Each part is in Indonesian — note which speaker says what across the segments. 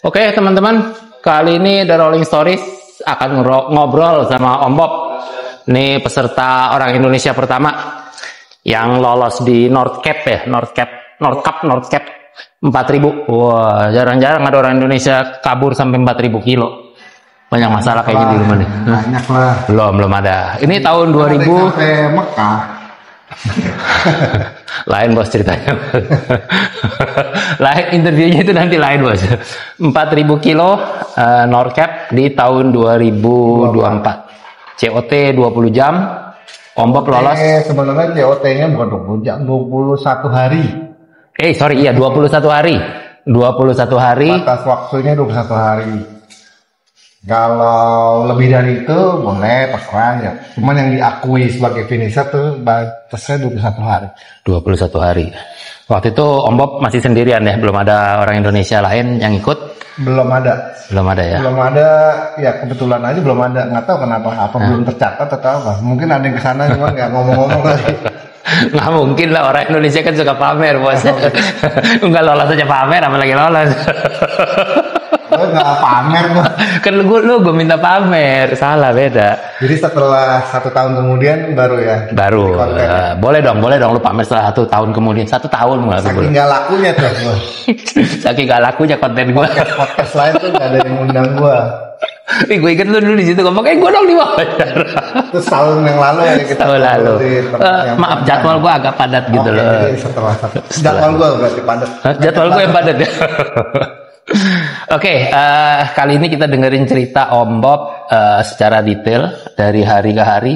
Speaker 1: Oke teman-teman, kali ini The Rolling Stories akan ngobrol sama Om Bob. Ini peserta orang Indonesia pertama yang lolos di North Cap ya, North Cap 4.000. Wah, jarang-jarang ada orang Indonesia kabur sampai 4.000 kilo. Banyak masalah kayaknya di rumah nih.
Speaker 2: Banyak lah.
Speaker 1: Belum ada. Ini tahun 2000.
Speaker 2: Sampai Mekah.
Speaker 1: Lain bos ceritanya. Lain interviewnya itu nanti lain bos. 4.000 kilo North Cap di tahun 2024. COT 20 jam. Om Bob lolos.
Speaker 2: Sebenarnya COT-nya bukan 20 jam, 21 hari.
Speaker 1: Sorry, iya 21 hari. 21 hari.
Speaker 2: Batas waktunya 21 hari. Kalau lebih dari itu boleh terserah ya. Cuman yang diakui sebagai finisher tuh batasnya 21 hari.
Speaker 1: 21 hari. Waktu itu Om Bob masih sendirian ya, belum ada orang Indonesia lain yang ikut.
Speaker 2: Belum ada ya. Belum ada, ya kebetulan aja belum ada. Nggak tahu kenapa, belum tercatat atau apa. Mungkin ada yang kesana cuma nggak ngomong-ngomong kali.
Speaker 1: Nggak mungkin lah, orang Indonesia kan suka pamer bos. Nggak lolos aja pamer, apalagi lolos.
Speaker 2: Gue nggak pamer gua.
Speaker 1: Kan gue minta pamer, salah beda.
Speaker 2: Jadi setelah 1 tahun kemudian baru ya.
Speaker 1: Baru. Boleh dong lu pamer setelah 1 tahun kemudian. 1 tahun nggak?
Speaker 2: Saking nggak lakunya tuh.
Speaker 1: Saking nggak lakunya konten gue.
Speaker 2: Podcast lain tuh nggak ada yang undang gue.
Speaker 1: Gue inget lu dulu di situ ngomong, gue dong di wawancara.
Speaker 2: Terus tahun yang lalu ya kita.
Speaker 1: Tahun lalu. Maaf, jadwal gue agak padat gitu loh.
Speaker 2: Setelah jadwal gue berarti padat.
Speaker 1: Jadwal gue yang padat ya. Oke, kali ini kita dengerin cerita Om Bob secara detail dari hari ke hari.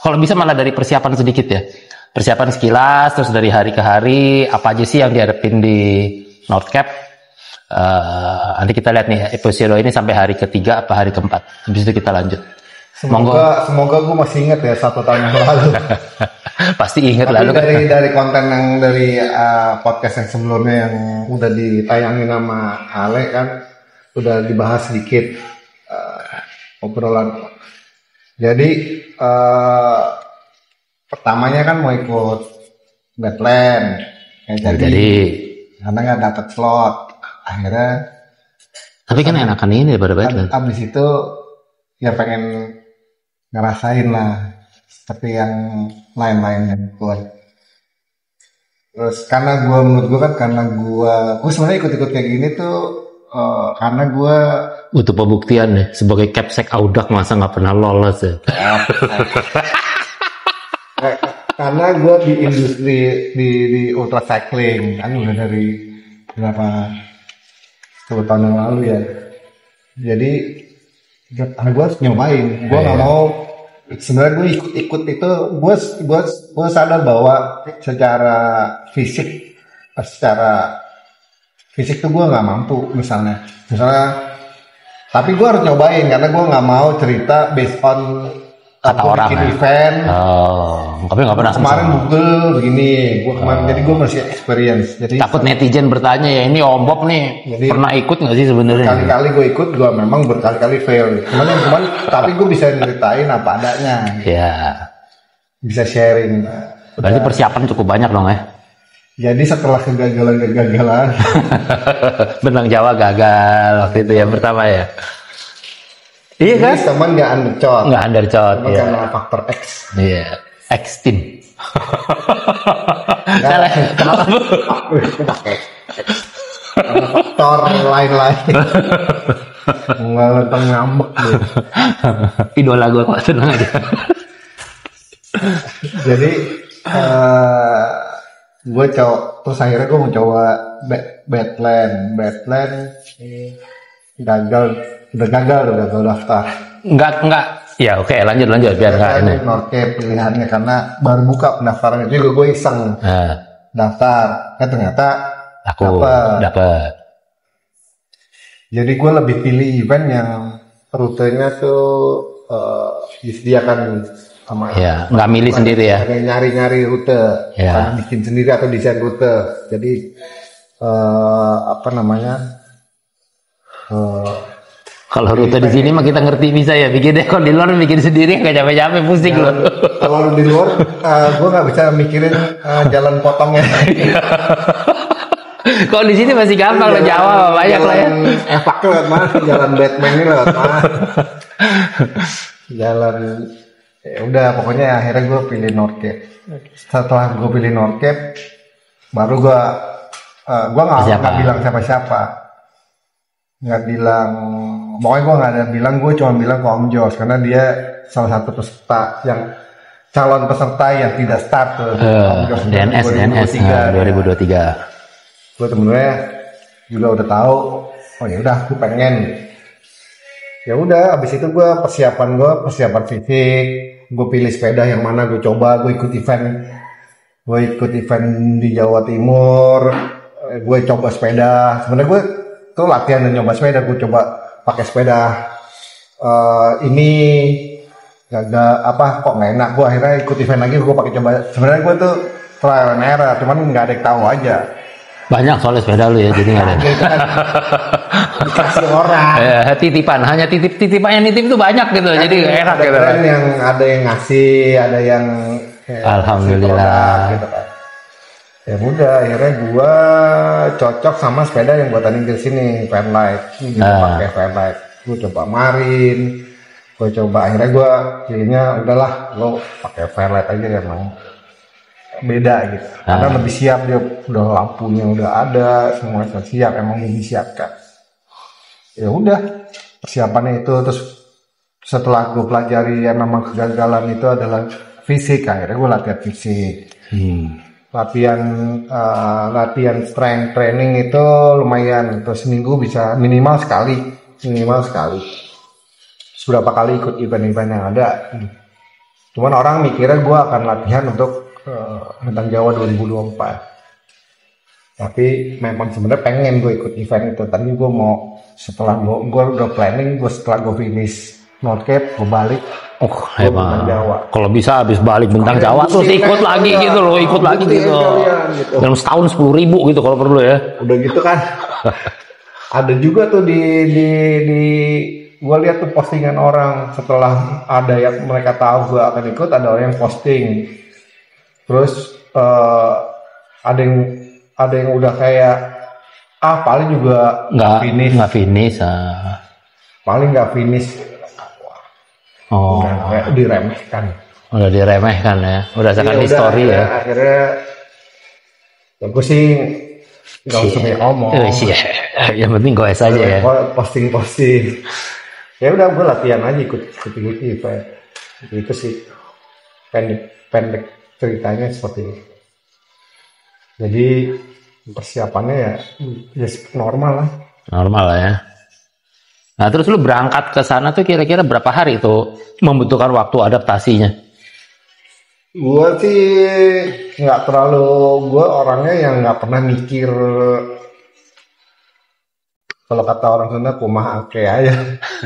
Speaker 1: Kalau bisa malah dari persiapan sedikit ya. Persiapan sekilas, terus dari hari ke hari, apa aja sih yang dihadapin di North Cap. Nanti kita lihat nih episode ini sampai hari ketiga apa hari keempat. Habis itu kita lanjut.
Speaker 2: Semoga gue masih ingat ya 1 tahun yang lalu.
Speaker 1: Pasti ingat lah.
Speaker 2: Tapi dari konten yang dari podcast yang sebelumnya yang udah ditayangin sama Ale kan udah dibahas sedikit obrolan. Jadi pertamanya kan mau ikut Badland, jadi karena nggak dapet slot, akhirnya.
Speaker 1: Tapi kan enakan ini daripada Badland.
Speaker 2: Abis itu ya pengen ngerasain lah seperti yang lain-lainnya keluar. Terus karena menurut gue kan karena gue sebenarnya ikut-ikut kayak gini tuh karena gue
Speaker 1: butuh pembuktian nih sebagai Capsek Audak, masa nggak pernah lolos ya.
Speaker 2: Karena gue di industri di ultra cycling kan udah dari berapa 10 tahun yang lalu ya. Jadi gue harus nyobain. Gue nggak mau. Sebenarnya gue ikut itu, gue sadar bahwa secara fisik tuh gue nggak mampu misalnya. Tapi gue harus nyobain karena gue nggak mau cerita based on
Speaker 1: kata orang
Speaker 2: bikin
Speaker 1: ya?
Speaker 2: event.
Speaker 1: Tapi nggak pernah
Speaker 2: kemarin Google begini, jadi gue masih experience. Jadi
Speaker 1: takut netizen bertanya ya, ini Om Bob nih pernah ikut nggak sih sebenarnya?
Speaker 2: Kali-kali gue ikut, gue memang berkali-kali fail. Cuman tapi gue bisa ceritain apa adanya.
Speaker 1: Ya.
Speaker 2: Bisa sharing.
Speaker 1: Berarti persiapan cukup banyak dong ya?
Speaker 2: Jadi setelah kegagalan
Speaker 1: Benang Jawa gagal waktu itu yang pertama ya. Iya kan?
Speaker 2: Teman nggak undershot.
Speaker 1: Nggak undershot.
Speaker 2: Cuma
Speaker 1: ya.
Speaker 2: karena faktor X.
Speaker 1: Iya. X team.
Speaker 2: Salah. Kenapa? Faktor lain-lain. Nggak ngambek deh.
Speaker 1: Idola gue kok, tenang aja.
Speaker 2: Jadi gue terus akhirnya gue mau coba Badland udah gagal daftar. Enggak.
Speaker 1: Ya oke, lanjut biar nggak ini.
Speaker 2: North Cap pilihannya karena baru buka pendaftarannya juga, gue iseng daftar, kan ternyata
Speaker 1: aku dapat.
Speaker 2: Jadi gue lebih pilih event yang rutenya tuh disediakan sama.
Speaker 1: Ya, nggak milih sendiri ya.
Speaker 2: Nyari rute,
Speaker 1: ya.
Speaker 2: Bikin sendiri atau desain rute. Jadi
Speaker 1: kalau rute di sini mah kita ngerti bisa ya bikin deh. Kalau di luar bikin sendiri nggak capek-capek, pusing loh.
Speaker 2: Kalau di luar gue nggak bisa mikirin jalan potongnya.
Speaker 1: Kalau di sini masih gampang lah, Jawa banyak lah ya.
Speaker 2: Efaknya lewat mana? Jalan Batman ini lewat mana? Jalan ya udah pokoknya akhirnya gue pilih North Cape. Setelah gue pilih North Cape, baru gue nggak bilang siapa-siapa, nggak bilang, pokoknya gue nggak ada bilang, gue cuma bilang ke Om Jos karena dia salah satu peserta yang calon peserta yang tidak start tuh.
Speaker 1: DNS 2023.
Speaker 2: Gue sebenarnya juga udah tahu, oh ya udah gue pengen. Ya udah, abis itu gue persiapan fisik, gue pilih sepeda yang mana gue coba, gue ikut event di Jawa Timur, gue coba sepeda. Sebenarnya gue tuh latihan dan nyoba sepeda, gue coba pakai sepeda ini kok nggak enak, gue akhirnya ikut event lagi, gue pakai coba. Sebenarnya gue tuh trial and error, cuman nggak ada yang tahu aja.
Speaker 1: Banyak soalnya sepeda lu ya, jadi nggak ada.
Speaker 2: Dikasih orang.
Speaker 1: Titipan, hanya titipan yang nitip itu banyak gitu, jadi enak gitu.
Speaker 2: Yang ada yang ngasih, ada yang
Speaker 1: alhamdulillah.
Speaker 2: Gitu kan. Ya udah, akhirnya gua cocok sama sepeda yang buatan Inggris ini, Fairlight. Pakai Fairlight. Gua coba Marin, akhirnya gua pilihnya udahlah, lo pakai Fairlight aja emang beda gitu. Karena lebih siap, dia udah lampunya udah ada, semua siap, emang udah disiapkan. Ya udah, persiapannya itu. Terus setelah gue pelajari ya memang kegagalan itu adalah fisik, akhirnya gue latihan fisik. Latihan strength training itu lumayan, terus seminggu bisa minimal sekali. Beberapa kali ikut event-event yang ada. Cuman orang mikirnya gue akan latihan untuk tentang Jawa 2024. Tapi memang sebenarnya pengen gue ikut event itu. Tadi gue mau, setelah gue udah planning, setelah gue finish North Cape, gue balik.
Speaker 1: Emang kalau bisa habis balik bentang Jawa terus ikut lagi gitu loh, ikut lagi gitu. Dalam setahun 10.000 gitu kalau perlu ya.
Speaker 2: Udah gitu kan. Ada juga tuh di gue lihat tuh postingan orang, setelah ada yang mereka tahu gue akan ikut, ada orang yang posting. Terus ada yang udah kayak paling juga nggak finish. Paling nggak finish. Udah diremehkan
Speaker 1: ya, udah seakan history ya.
Speaker 2: Akhirnya gue sih nggak usah ngomong.
Speaker 1: Yang penting goes aja ya.
Speaker 2: Posting. Ya udah, gue latihan aja ikut event. Itu sih pendek ceritanya seperti ini. Jadi persiapannya ya normal lah ya. Nah terus lu berangkat ke sana tuh kira-kira berapa hari itu membutuhkan waktu adaptasinya? Gue sih nggak terlalu, gue orangnya yang nggak pernah mikir, kalau kata orang Sunda kumaha ake aja,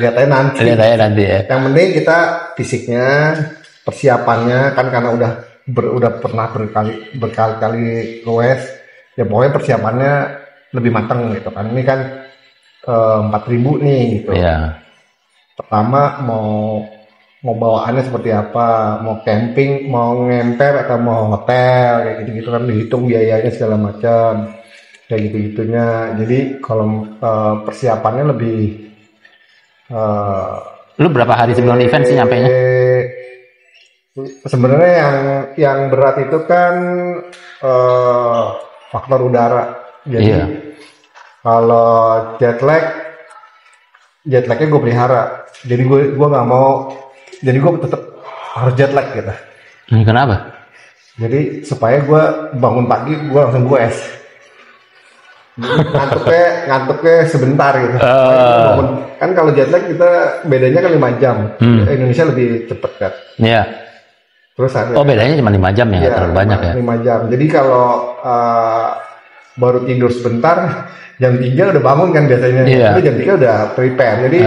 Speaker 2: lihat aja nanti ya. Yang penting kita fisiknya, persiapannya kan, karena udah pernah berkali-kali goes, ya pokoknya persiapannya lebih matang gitu kan. Ini kan 4.000 nih gitu.
Speaker 1: Iya.
Speaker 2: Pertama mau bawaannya seperti apa, mau camping, mau ngemper atau mau hotel, kayak gitu kan, dihitung biayanya segala macam, kayak gitu-gitunya. Jadi kalau persiapannya lebih.
Speaker 1: Lu berapa hari sebelum event sih nyampainya?
Speaker 2: Sebenarnya yang berat itu kan faktor udara. Jadi kalau jet lagnya gue pelihara. Jadi gue nggak mau. Jadi gue tetap harus jet lag gitu.
Speaker 1: Kenapa?
Speaker 2: Jadi supaya gue bangun pagi gue langsung goes. Ngantuknya sebentar gitu. Kan kalau jet lag kita bedanya kan 5 jam. Indonesia lebih cepet kan.
Speaker 1: Iya.
Speaker 2: Terus
Speaker 1: bedanya cuma 5 jam ya, terlalu banyak ya.
Speaker 2: 5 jam. Jadi kalau baru tidur sebentar, jam 3 udah bangun kan biasanya. Itu jam 3 udah prepare. Jadi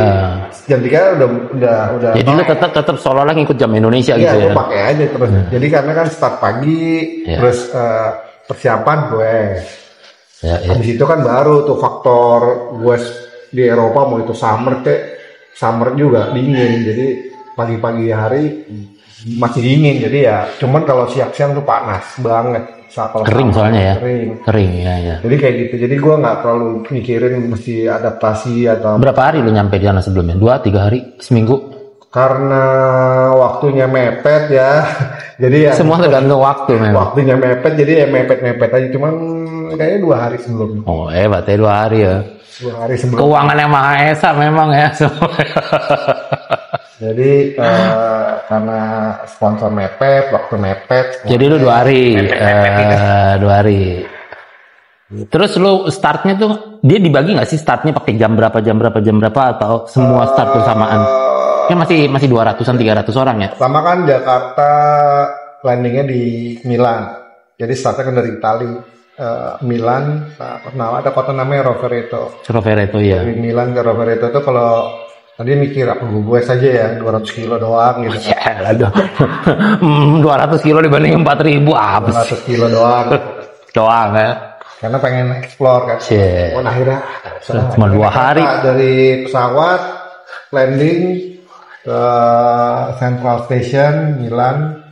Speaker 2: jam 3 udah.
Speaker 1: Jadi lu tetap seolah-olah ngikut jam Indonesia gitu ya.
Speaker 2: Iya, gue pakai aja terus. Jadi karena kan start pagi, terus persiapan gue. Habis itu kan baru tuh faktor gue di Eropa, mau itu summer juga dingin. Jadi pagi-pagi hari masih dingin, jadi ya cuman kalau siang-siang tuh panas banget.
Speaker 1: Kering soalnya ya.
Speaker 2: Kering
Speaker 1: ya.
Speaker 2: Jadi kayak gitu, jadi gue nggak terlalu mikirin mesti adaptasi atau.
Speaker 1: Berapa hari lu nyampe di sana sebelumnya? 2-3 hari, seminggu?
Speaker 2: Karena waktunya mepet ya, jadi ya
Speaker 1: semua tergantung waktu memang.
Speaker 2: Waktunya mepet, jadi ya mepet aja, cuman kayaknya 2 hari sebelum.
Speaker 1: Oh berarti 2 hari ya.
Speaker 2: 2 hari sebelum.
Speaker 1: Keuangan yang Maha Esa memang ya.
Speaker 2: Jadi karena sponsor mepet, waktu mepet.
Speaker 1: Jadi lu 2 hari, 2 hari. Terus lu startnya tuh dia dibagi nggak sih startnya pakai jam berapa atau semua start bersamaan? Ya masih 200-an 300 orang ya.
Speaker 2: Pertama kan Jakarta landingnya di Milan. Jadi startnya kan dari Itali. Milan, nah ada kota namanya Rovereto.
Speaker 1: Rovereto ya.
Speaker 2: Dari Milan ke Rovereto tuh kalau tadi mikir apa gue saja ya 200 kilo doang gitu.
Speaker 1: Ya aduh. 200 kilo dibanding 4.000 apa sih?
Speaker 2: 200 kilo doang.
Speaker 1: Doang ya.
Speaker 2: Karena pengen explore kan. Nah, akhirnya
Speaker 1: cuma 2 hari
Speaker 2: dari pesawat landing ke Central Station Milan.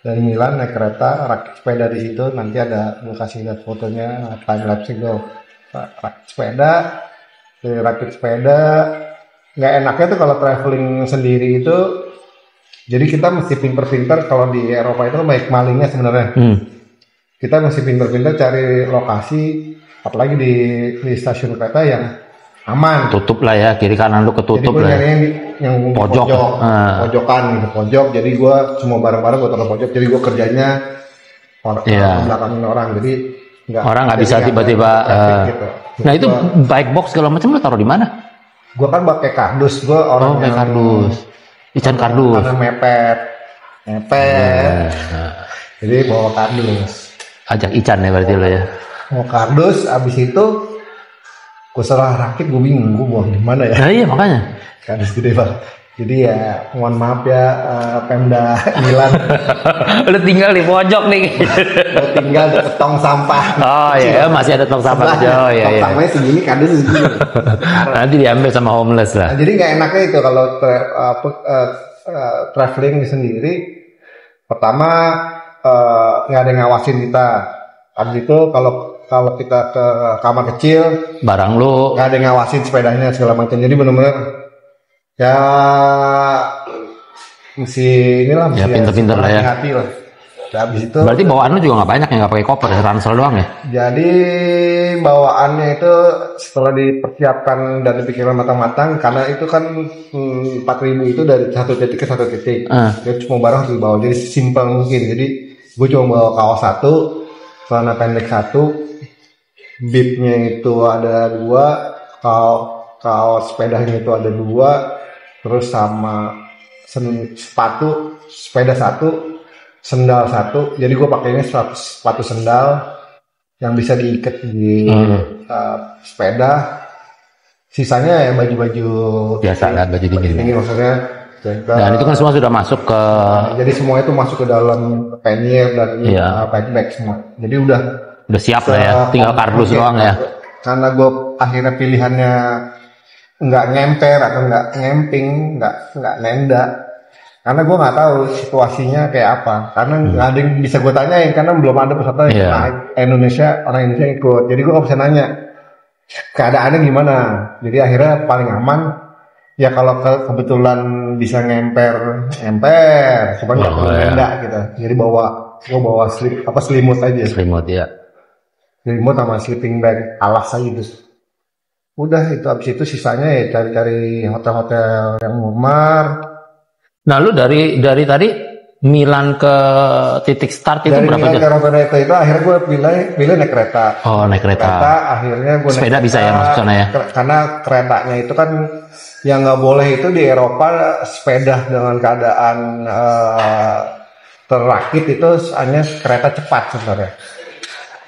Speaker 2: Dari Milan naik kereta, rakit sepeda di situ, nanti ada gue kasih lihat fotonya, time lapse gue rakit sepeda, dari rakit sepeda. Nggak enaknya tuh kalau traveling sendiri itu, jadi kita mesti pinter-pinter. Kalau di Eropa itu banyak malingnya sebenarnya. Kita mesti pinter-pinter cari lokasi, apalagi di stasiun kereta yang aman.
Speaker 1: Tutup lah ya, kiri kanan lu ketutup lah.
Speaker 2: Jadi yang pojok, pojokan gitu, pojok. Jadi gue semua barang-barang gue taruh pojok. Jadi gue kerjanya belakangin orang. Jadi
Speaker 1: orang nggak bisa tiba-tiba.
Speaker 2: Gitu.
Speaker 1: Nah itu bike box segala macam lu taruh di mana?
Speaker 2: Gue kan pakai kardus. Gue orang
Speaker 1: pakai kardus. Ican kardus.
Speaker 2: Karena mepet. Jadi bawa kardus.
Speaker 1: Ajak Ican ya berarti lo ya.
Speaker 2: Mau kardus, abis itu gue salah rakit, gue bingung gue buang di mana ya.
Speaker 1: Nah iya makanya.
Speaker 2: Kardus gede banget. Jadi ya mohon maaf ya Pemda Milan.
Speaker 1: Udah tinggal di pojok nih.
Speaker 2: Udah tinggal di tong sampah.
Speaker 1: Oh iya masih ada tong sampah aja. Oh iya.
Speaker 2: Tong sampahnya segini, kardus segini.
Speaker 1: Nanti diambil sama homeless lah.
Speaker 2: Nah, jadi nggak enaknya itu kalau traveling sendiri. Pertama nggak ada yang ngawasin kita. Habis itu kalau kita ke kamar kecil,
Speaker 1: barang lu
Speaker 2: nggak ada yang ngawasin sepedanya segala macam. Jadi benar-benar ya mesti
Speaker 1: pinter-pinter lah ya.
Speaker 2: Hati lah. Habis itu.
Speaker 1: Berarti bawaan lu juga nggak banyak ya, nggak pakai koper ya, ransel doang ya?
Speaker 2: Jadi bawaannya itu setelah dipersiapkan dan dipikirkan matang-matang, karena itu kan 4.000 itu dari satu titik ke satu titik. Jadi semua barang harus dibawa. Jadi simpel mungkin. Jadi gue cuma bawa kaos 1, celana pendek 1, bibnya itu ada 2, kaos sepedanya itu ada 2, terus sama sepatu sepeda 1, sendal 1. Jadi gue pakainya sepatu sendal yang bisa diikat di sepeda. Sisanya ya baju-baju
Speaker 1: biasa lah, baju dingin
Speaker 2: maksudnya.
Speaker 1: Dan itu kan semua sudah masuk ke.
Speaker 2: Jadi semua itu masuk ke dalam pannier dan bag semua. Jadi udah
Speaker 1: siap lah ya, tinggal kardus doang ya.
Speaker 2: Karena gue akhirnya pilihannya nggak ngemper atau nggak ngemping, nggak nenda. Karena gue nggak tahu situasinya kayak apa. Karena nggak ada yang bisa gue tanyain karena belum ada peserta yang orang Indonesia ikut. Jadi gue nggak bisa nanya keadaannya gimana. Jadi akhirnya paling aman ya kalau kebetulan bisa ngemper, cuma nggak perlu nenda gitu. Jadi gue bawa selimut aja.
Speaker 1: Selimut ya.
Speaker 2: Selimut sama sleeping bag, alas aja gitu. Udah itu abis itu sisanya ya cari-cari hotel-hotel yang murah.
Speaker 1: Nah lu dari tadi Milan ke titik start itu
Speaker 2: dari
Speaker 1: berapa jam?
Speaker 2: Dari Milan ke Rovereto itu akhirnya gue pilih naik kereta.
Speaker 1: Oh naik kereta.
Speaker 2: Akhirnya gue
Speaker 1: sepeda bisa ya masuk sana ya?
Speaker 2: Karena keretanya itu kan yang nggak boleh itu di Eropa sepeda dengan keadaan terrakit itu hanya kereta cepat sebenarnya.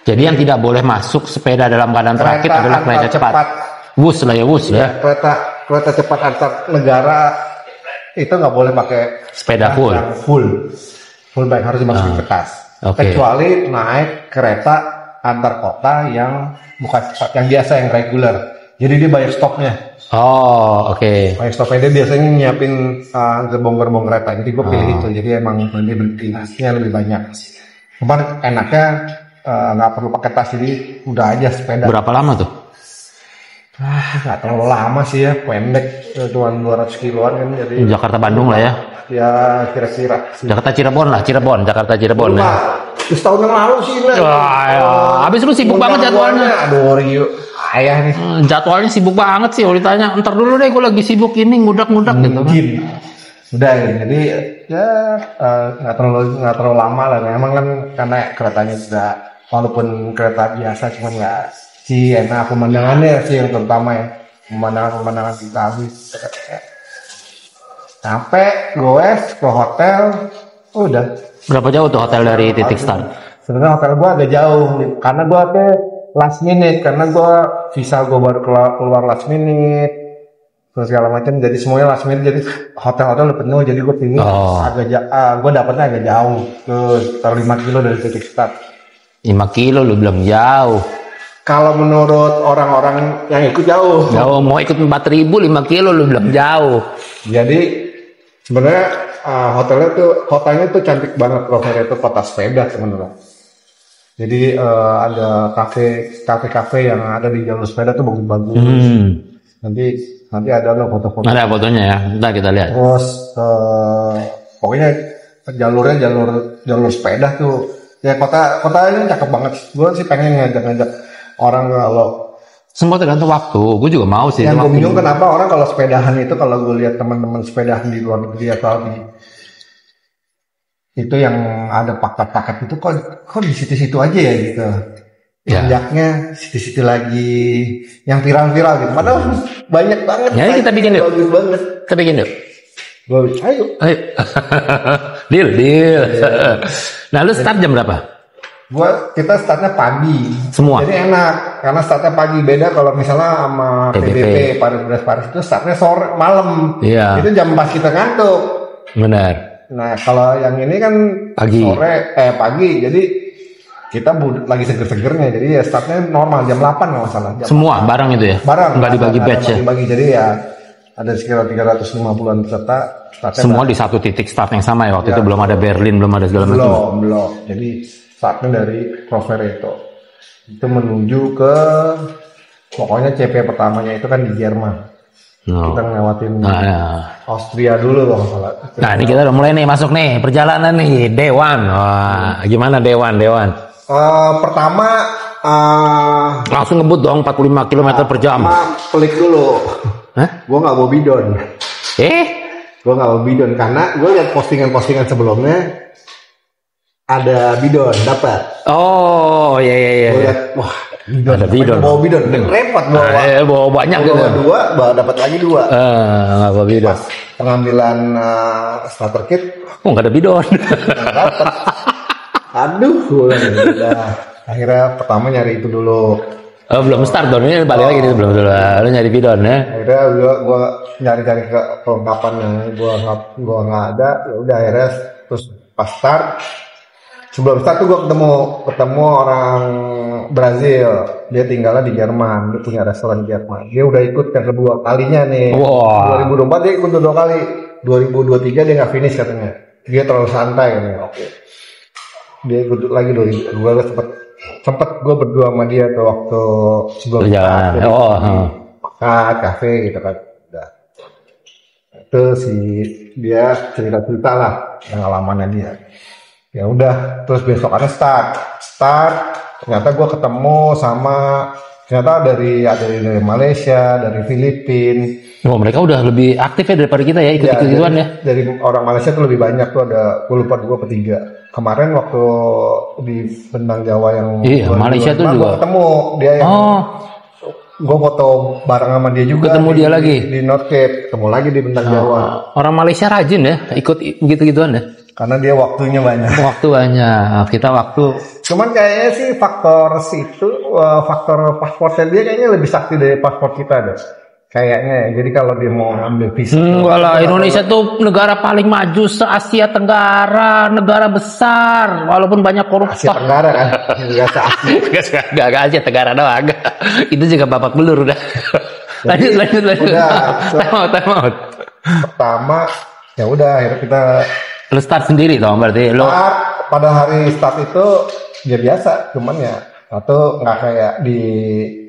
Speaker 1: Jadi yang tidak boleh masuk sepeda dalam keadaan terakit adalah kereta cepat. Wus lah ya, wus ya.
Speaker 2: Kereta cepat antar negara itu nggak boleh pakai
Speaker 1: sepeda
Speaker 2: full bike, harus dimasukin ke tas. Kecuali naik kereta antar kota yang bukan cepat, yang biasa, yang reguler. Jadi dia banyak stoknya.
Speaker 1: Oh, oke.
Speaker 2: Banyak stoknya, dia biasanya nyiapin gerbong-gerbong kereta. Jadi gue pilih itu. Jadi emang berhentinya lebih banyak. Cuman enaknya nggak perlu pakai tas, jadi udah aja sepeda.
Speaker 1: Berapa lama tuh?
Speaker 2: Nggak terlalu lama sih ya, pendek, cuma 200 kiloan kan. Jadi
Speaker 1: Jakarta Bandung lah ya.
Speaker 2: Ya kira-kira.
Speaker 1: Jakarta Cirebon lah, Jakarta Cirebon ya.
Speaker 2: Setahun yang lalu sih lah.
Speaker 1: Wah, ya. Habis lu sibuk banget jadwalnya.
Speaker 2: Aduh, Rio, ayah nih.
Speaker 1: Jadwalnya sibuk banget sih. Kalau ditanya, ntar dulu deh, gue lagi sibuk ini ngudak-ngudak gitu kan.
Speaker 2: Udah ya, jadi ya nggak terlalu lama lah. Memang kan karena keretanya sudah, walaupun kereta biasa, cuman nggak sih enak pemandangannya sih yang terutama ya, pemandangan kita habis. Sampai goes ke hotel, udah.
Speaker 1: Berapa jauh tuh hotel dari titik start?
Speaker 2: Sebenarnya hotel gua agak jauh, karena gua tuh last minute, karena gua visa gua baru keluar last minute, terus segala macam, jadi semuanya last minute, jadi hotel udah penuh, jadi gua pilih agak jauh, gua dapetnya agak jauh, terus 5 kilo dari titik start.
Speaker 1: 5 kilo lu belum jauh.
Speaker 2: Kalau menurut orang-orang yang ikut jauh.
Speaker 1: Jauh, mau ikut 4.000 5 kilo lu belum jauh.
Speaker 2: Jadi sebenarnya hotelnya tuh cantik banget. Rover itu kota sepeda sebenarnya. Jadi ada kafe yang ada di jalur sepeda tuh bagus-bagus. Nanti ada loh foto-foto.
Speaker 1: Ada fotonya ya, ntar kita lihat.
Speaker 2: Terus pokoknya jalur sepeda tuh. Ya kota ini cakep banget. Gue sih pengen ngajak orang kalau
Speaker 1: semua tergantung waktu. Gue juga mau sih.
Speaker 2: Yang gue bingung kenapa orang kalau sepedahan itu, kalau gue lihat teman-teman sepedahan di luar negeri atau itu yang ada paket-paket itu kok di situ-situ aja ya gitu. Tanjaknya situ-situ lagi, yang viral-viral gitu. Padahal banyak banget.
Speaker 1: Ya kita bikin yuk.
Speaker 2: Bagus banget.
Speaker 1: Kita bikin yuk.
Speaker 2: Ayo.
Speaker 1: Deal. Nah, lu start jam berapa?
Speaker 2: Kita startnya pagi.
Speaker 1: Semua.
Speaker 2: Jadi enak karena startnya pagi. Beda kalau misalnya sama PBP Paris itu startnya sore malam.
Speaker 1: Iya.
Speaker 2: Itu jam pas kita ngantuk.
Speaker 1: Benar.
Speaker 2: Nah kalau yang ini kan
Speaker 1: pagi.
Speaker 2: Pagi. Jadi kita lagi seger-segernya. Jadi ya startnya normal jam 8 kalau nggak salah.
Speaker 1: Semua barang itu ya.
Speaker 2: Barang.
Speaker 1: Nggak dibagi batch ya.
Speaker 2: Dibagi. Jadi ya ada sekitar 350-an peserta.
Speaker 1: Semua di satu titik start yang sama ya waktu itu, belum ada Berlin, belum ada segala macam.
Speaker 2: Belum. Jadi startnya dari Rovereto itu menuju ke, pokoknya CP pertamanya itu kan di Jerman. Kita ngelewatin Austria dulu loh salah.
Speaker 1: Nah ini kita udah mulai nih masuk nih perjalanan nih Dewan. Wah, gimana Dewan?
Speaker 2: Pertama
Speaker 1: langsung ngebut dong 45 km per jam.
Speaker 2: Pelik dulu. Hah? Gue nggak bawa bidon. Gue nggak bawa bidon karena gue lihat postingan sebelumnya ada bidon dapat.
Speaker 1: Oh iya.
Speaker 2: Gue lihat, wah bidon.
Speaker 1: Ada bidon.
Speaker 2: Bawa bidon, repot bawa.
Speaker 1: Bawa banyak gitu.
Speaker 2: Bawa 2, dapat lagi 2.
Speaker 1: Nggak bawa bidon.
Speaker 2: Pas pengambilan starter kit,
Speaker 1: nggak ada bidon.
Speaker 2: Dapat. Aduh, akhirnya pertama nyari itu dulu.
Speaker 1: Belum start dong, ini balik lagi belum dulu. Lu nyari bidon ya?
Speaker 2: Akhirnya gua nyari-cari ke perlengkapan, gua nggak ada. Ya udah akhirnya terus pas start. Sebelum start tuh gue ketemu orang Brazil. Dia tinggalnya di Jerman. Dia punya restoran di Jerman. Dia udah ikut yang kedua kalinya nih. Wow. 2024 dia ikut 2 kali. 2023 dia nggak finish katanya. Dia terlalu santai katanya. Oke. Dia ikut lagi 2022 sempet gue berdua sama dia tuh waktu sebelum
Speaker 1: perjalanan.
Speaker 2: Kafe gitu kan. Udah. Itu dia cerita lah pengalamannya dia. Ya udah, terus besokannya start. Ternyata gue ketemu sama dari Malaysia, dari Filipina.
Speaker 1: Oh, mereka udah lebih aktif ya daripada kita ya, ikut-ikutan ya.
Speaker 2: Dari orang Malaysia tuh lebih banyak tuh, ada gue lupa 2 atau 3. Kemarin waktu di Bentang Jawa yang
Speaker 1: Malaysia tuh juga
Speaker 2: ketemu dia yang gue foto bareng sama dia juga.
Speaker 1: Ketemu dia lagi
Speaker 2: di North Cape, ketemu lagi di Bentang Jawa.
Speaker 1: Orang Malaysia rajin ya, ikut begitu-gituan ya.
Speaker 2: Karena dia waktunya banyak.
Speaker 1: Kita waktu.
Speaker 2: Cuman kayaknya sih faktor paspornya dia kayaknya lebih sakti dari paspor kita deh. Kayaknya ya. Jadi kalau dia mau ngambil visa,
Speaker 1: Enggak lah, Indonesia tuh negara paling maju se-Asia Tenggara, negara besar, walaupun banyak
Speaker 2: Asia
Speaker 1: koruptor.
Speaker 2: Tenggara kan, nggak se-Asia.
Speaker 1: Enggak Asia Tenggara doang. Itu juga babak belur udah. Lanjut.
Speaker 2: Udah,
Speaker 1: Time out.
Speaker 2: pertama ya udah akhirnya kita
Speaker 1: Lu start sendiri dong berarti lu.
Speaker 2: start. Pada hari start itu ya biasa, cuman ya atau nggak kayak di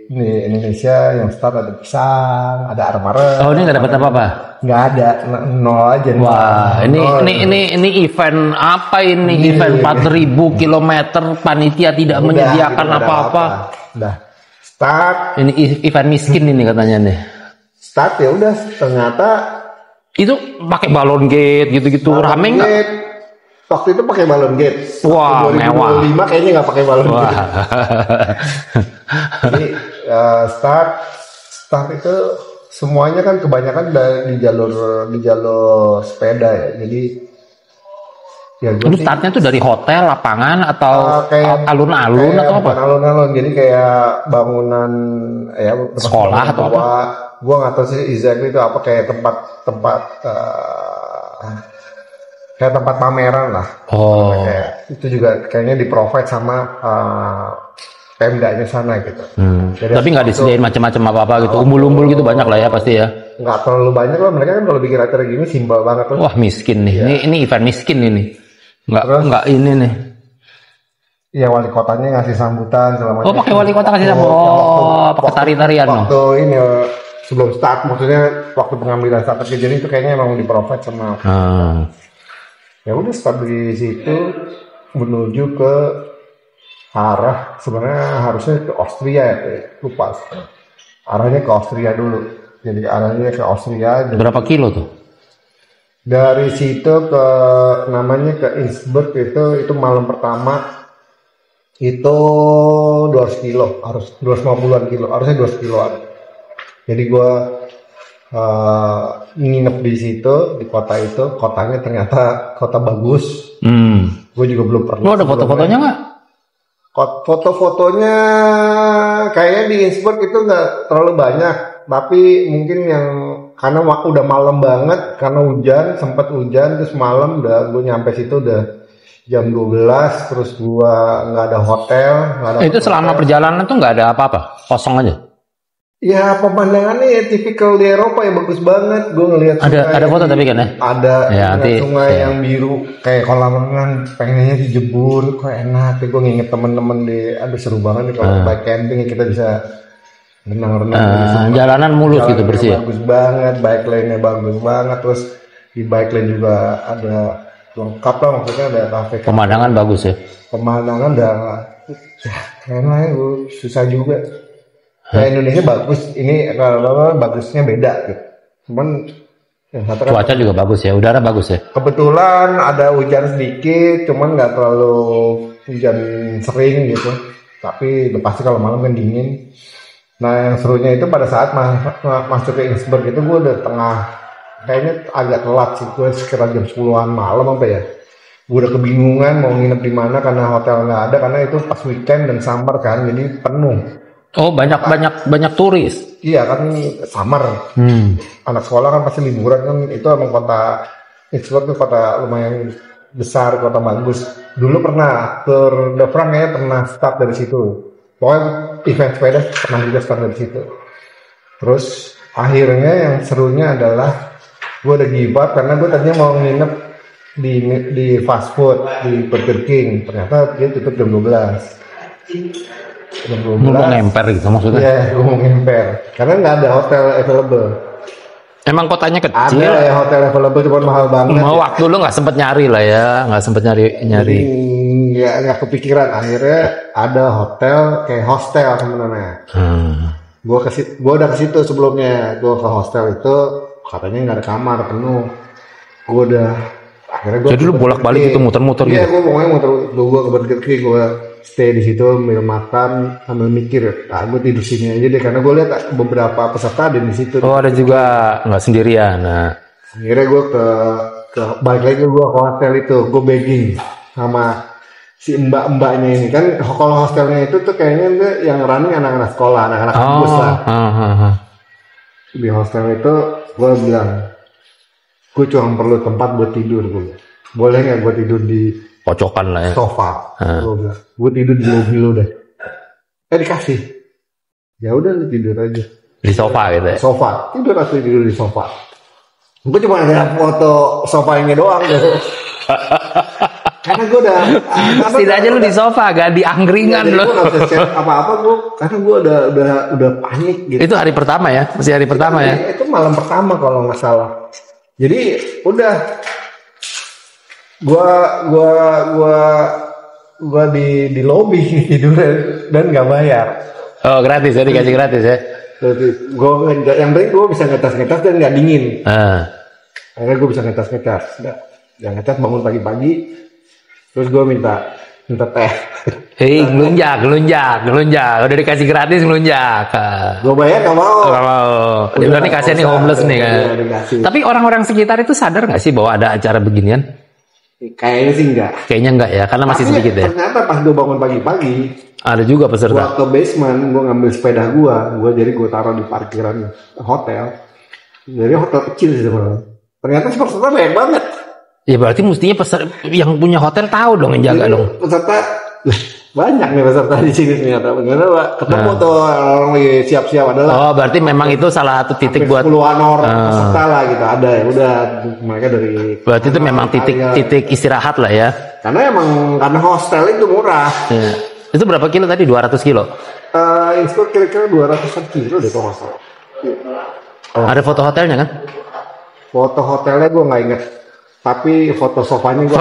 Speaker 2: Indonesia yang start ada pisang, ada armare.
Speaker 1: Oh, ini nggak dapat apa-apa.
Speaker 2: Nggak ada, nol aja.
Speaker 1: Wah,
Speaker 2: nol.
Speaker 1: ini event apa ini?
Speaker 2: Ini.
Speaker 1: Event 4.000 kilometer, panitia tidak
Speaker 2: Udah,
Speaker 1: menyediakan
Speaker 2: gitu, nggak ada
Speaker 1: apa-apa.
Speaker 2: Udah start
Speaker 1: Ini event miskin ini katanya nih.
Speaker 2: ya udah ternyata
Speaker 1: Itu pakai balon gate gitu-gitu rame nggak?
Speaker 2: gate. Waktu itu pakai balon gate.
Speaker 1: Wah, mewah.
Speaker 2: 2025 kayaknya nggak pakai balon
Speaker 1: Wah.
Speaker 2: gate. Jadi start itu semuanya kan kebanyakan di jalur sepeda ya. Jadi ya gue
Speaker 1: Itu startnya tuh dari hotel, lapangan atau
Speaker 2: kayak
Speaker 1: alun-alun atau apa?
Speaker 2: bukan alun-alun, jadi kayak bangunan ya
Speaker 1: Sekolah atau apa?
Speaker 2: Gua nggak tahu sih exactly itu apa, kayak tempat kayak tempat pameran lah.
Speaker 1: Oh.
Speaker 2: Kayak, itu juga kayaknya di provide sama Pemdanya sana gitu. Jadi
Speaker 1: Tapi nggak disediain macam-macam apa-apa gitu. Umbul-umbul gitu banyak lah ya pasti ya.
Speaker 2: nggak terlalu banyak lah, mereka kan kalau bikin acara gini simpel banget tuh.
Speaker 1: Wah, miskin nih. Ini event miskin ini.
Speaker 2: Terus?
Speaker 1: Nggak ini nih.
Speaker 2: Ya wali kotanya ngasih sambutan selama.
Speaker 1: Oh, pakai wali kota kasih sambutan. Oh, pakai tari-tarian loh.
Speaker 2: Waktu ini sebelum start, maksudnya waktu pengambilan start kejadian itu kayaknya emang di provide sama. Ya udah start di situ menuju ke arah, sebenarnya harusnya ke Austria ya, lupa. Arahnya ke Austria dulu. Jadi arahnya ke Austria.
Speaker 1: Berapa kilo tuh?
Speaker 2: Dari situ ke namanya ke Innsbruck itu malam pertama itu 200 kilo, harus 250-an kilo, harusnya 200 kiloan. Jadi gue nginep di situ, di kota itu, kotanya ternyata kota bagus. Gue juga belum pernah.
Speaker 1: Lo ada foto-fotonya nggak?
Speaker 2: Foto-fotonya kayaknya di Innsbruck itu nggak terlalu banyak, tapi mungkin yang karena udah malam banget, karena hujan, sempat hujan, terus malam udah gue nyampe situ udah jam 12, terus gua nggak ada hotel, nggak ada.
Speaker 1: Itu selama perjalanan tuh nggak ada apa-apa, kosong aja.
Speaker 2: Ya pemandangannya ya tipikal di Eropa ya, bagus banget. Gue ngelihat
Speaker 1: Ada foto tapi kan ya?
Speaker 2: Ada
Speaker 1: ya, nanti,
Speaker 2: sungai yang biru kayak kolam renang, pengennya dijebur, kok enak. Gue nginget temen-temen aduh seru banget nih kalau bike camping kita bisa renang-renang.
Speaker 1: Jalanan mulus gitu bersih.
Speaker 2: Bagus banget, bike lane-nya bagus banget, terus di bike lane juga ada lengkap lah, maksudnya ada kafe.
Speaker 1: Pemandangan bagus ya.
Speaker 2: Pemandangan udah keren lah ya, susah juga. Kayak Indonesia bagus, ini kalau bagusnya beda gitu. Cuman
Speaker 1: cuaca juga bagus ya, udara bagus ya.
Speaker 2: Kebetulan ada hujan sedikit, cuman nggak terlalu hujan sering gitu. Tapi pasti kalau malam kan dingin. Nah yang serunya itu pada saat masuk ke Innsbruck itu gue udah kayaknya agak telat sih, gue sekitar jam 10-an malam apa ya. Gue udah kebingungan mau nginep di mana karena hotel nggak ada, karena itu pas weekend dan summer kan, jadi penuh.
Speaker 1: Oh banyak turis.
Speaker 2: Iya kan summer. Anak sekolah kan pasti liburan kan, itu emang kota Innsbruck itu kota lumayan besar, kota bagus. Dulu pernah Tour de France kayaknya pernah start dari situ. Pokoknya event sepeda pernah juga start dari situ. Terus akhirnya yang serunya adalah gue udah give up karena gue tadinya mau nginep di fast food di Burger King, ternyata dia tutup jam 12.
Speaker 1: Mau ngemper gitu maksudnya?
Speaker 2: Iya, gue mau ngemper karena nggak ada hotel available.
Speaker 1: Emang kotanya kecil?
Speaker 2: Ada ya hotel available, cuma mahal banget.
Speaker 1: Mau waktu lu nggak sempet nyari lah ya, nggak sempet nyari.
Speaker 2: Nggak kepikiran. Akhirnya ada hotel kayak hostel sebenarnya. Gue udah ke situ sebelumnya. Gue ke hostel itu katanya nggak ada kamar, penuh. Gue udah akhirnya gue.
Speaker 1: Jadi lu bolak-balik itu muter-muter gitu?
Speaker 2: Iya, gue pokoknya muter. Gue ke Burger King, gue stay di situ sambil makan sambil mikir. Nah, gue tidur sini aja deh karena gue lihat beberapa peserta ada di situ.
Speaker 1: Oh ada juga nggak sendirian. Nah.
Speaker 2: Akhirnya gue ke balik lagi gue ke hotel itu, gue begging sama si mbak-mbaknya ini kan. Kalau hostelnya itu tuh kayaknya yang running anak-anak sekolah, anak-anak kampus lah. di hostel itu gue bilang gue cuma perlu tempat buat tidur, gue boleh nggak gue tidur di
Speaker 1: Pocokan lah ya.
Speaker 2: sofa. Gue tidur di lobby lu deh. Dikasih. Ya udah lu tidur aja
Speaker 1: Di sofa gitu ya.
Speaker 2: sofa, tidur di sofa. Gue cuma ada foto sofanya doang gitu. Karena gue udah
Speaker 1: Setidaknya lu di sofa, gak di angkringan
Speaker 2: gue
Speaker 1: lo.
Speaker 2: nggak bisa share apa-apa gue, karena gue udah panik gitu.
Speaker 1: Itu hari pertama ya, masih hari pertama ya.
Speaker 2: Itu malam pertama kalau nggak salah. Jadi udah gua di lobi tidur dan nggak bayar.
Speaker 1: Oh gratis ya, dikasih gratis ya.
Speaker 2: Jadi yang penting gue bisa ngetas dan nggak dingin. Akhirnya gue bisa ngetas. Yang ngetas bangun pagi-pagi, terus gue minta teh.
Speaker 1: Hei, ngelunjak. Udah dikasih gratis ngelunjak.
Speaker 2: Gue bayar nggak mau.
Speaker 1: Gak mau. Dia berarti kasihan nih homeless nih kan. Tapi orang-orang sekitar itu sadar nggak sih bahwa ada acara beginian?
Speaker 2: Kayaknya sih enggak.
Speaker 1: Kayaknya enggak ya, karena masih sedikit ya.
Speaker 2: Ternyata pas gue bangun pagi-pagi,
Speaker 1: ada juga peserta.
Speaker 2: gue ke basement, gue ngambil sepeda gue taruh di parkiran hotel. Jadi hotel kecil sih sebenarnya. Ternyata peserta banyak banget.
Speaker 1: Ya berarti mestinya yang punya hotel tahu dong yang jaga dong.
Speaker 2: Peserta banyak nih peserta di sini ternyata. Pak. Ketemu tuh orang lagi siap-siap adalah.
Speaker 1: Oh berarti memang itu salah satu titik buat
Speaker 2: puluhan orang peserta lah gitu ada ya. Udah mereka dari.
Speaker 1: Berarti itu memang titik istirahat lah ya.
Speaker 2: Karena hostel itu murah.
Speaker 1: Ya. Itu berapa kilo tadi? 200 kilo?
Speaker 2: Itu kira-kira 200 kilo deh kalau nggak salah.
Speaker 1: Ada foto hotelnya kan?
Speaker 2: Foto hotelnya gue nggak inget. Tapi foto sofanya gue.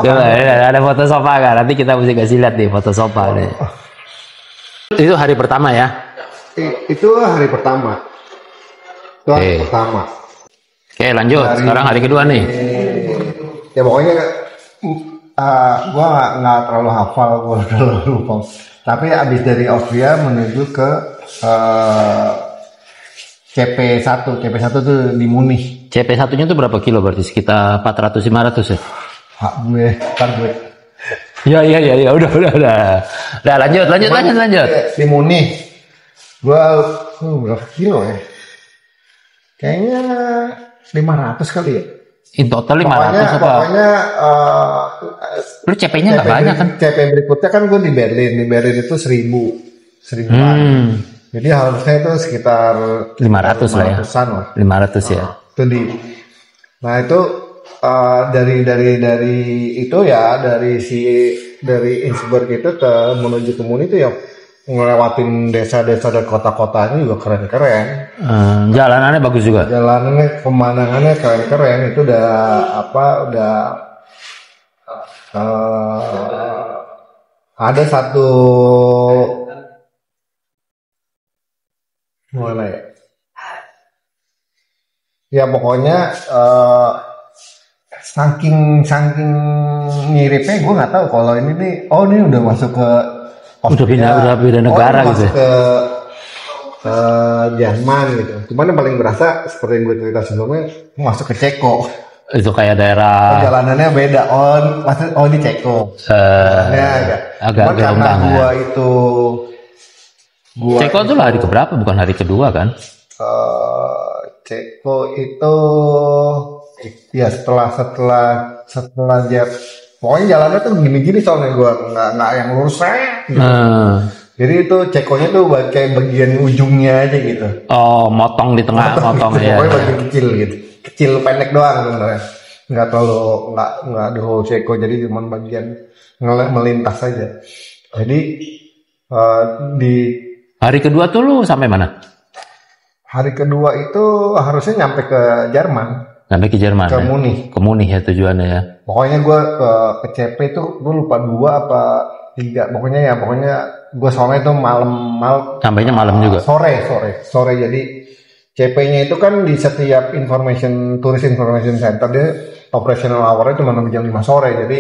Speaker 1: Ada foto sofa kan? Nanti kita mesti kasih lihat nih foto sofa nih. Itu hari pertama ya?
Speaker 2: Itu hari pertama.
Speaker 1: Oke lanjut. Sekarang hari kedua nih.
Speaker 2: Ya pokoknya gue nggak terlalu hafal, gue terlalu lupa. Tapi abis dari Austria menuju ke CP1 tuh di Munich.
Speaker 1: CP1-nya tuh berapa kilo berarti? Sekitar 400-500 ya?
Speaker 2: Hak gue.
Speaker 1: Ya, udah. Udah lanjut.
Speaker 2: Di Munich. Gue berapa kilo ya? Kayaknya 500 kali ya.
Speaker 1: In total 500 apa?
Speaker 2: Pokoknya
Speaker 1: lu CP-nya nggak banyak kan?
Speaker 2: CP berikutnya kan gue di Berlin. Di Berlin itu 1000. Jadi harusnya itu sekitar
Speaker 1: 500 lah ya. 500 ya.
Speaker 2: Nah itu dari itu ya dari Innsbruck itu menuju ke Munich itu ya ngelewatin desa-desa dan kota-kotanya juga keren-keren.
Speaker 1: Jalanannya bagus juga.
Speaker 2: Jalanannya, pemandangannya keren-keren. Itu ada satu mana ya? Ya pokoknya saking miripnya gue nggak tahu kalau ini nih. Oh ini udah masuk ke
Speaker 1: udah beda negara gitu.
Speaker 2: Ke Jerman gitu. Cuman yang paling berasa seperti yang gue cerita sebelumnya masuk ke Ceko.
Speaker 1: Itu kayak daerah.
Speaker 2: Perjalanannya beda. Oh di Ceko.
Speaker 1: Agak
Speaker 2: karena gue itu.
Speaker 1: Ceko itu hari keberapa? Bukan hari kedua kan?
Speaker 2: Ceko itu ya setelah pokoknya jalannya tuh gini-gini soalnya gue nggak yang lurus gitu. Jadi itu Cekonya tuh kayak bagian ujungnya aja gitu.
Speaker 1: Oh, motong di tengah, motong ya.
Speaker 2: Pokoknya bagian kecil gitu, kecil pendek doang sebenarnya. Nggak the whole Ceko, jadi cuma bagian melintas saja. Jadi di
Speaker 1: hari kedua tuh lu sampai mana?
Speaker 2: Hari kedua itu harusnya nyampe ke Jerman.
Speaker 1: Sampai ke Jerman.
Speaker 2: Ke Munich.
Speaker 1: Ke Munich ya tujuannya ya.
Speaker 2: Pokoknya gue ke CP itu gue lupa 2 apa 3. Pokoknya gue soalnya itu malam.
Speaker 1: Sampainya malam juga.
Speaker 2: Sore. Jadi CP-nya itu kan di setiap tourist information center dia operational hour-nya cuma jam 5 sore. Jadi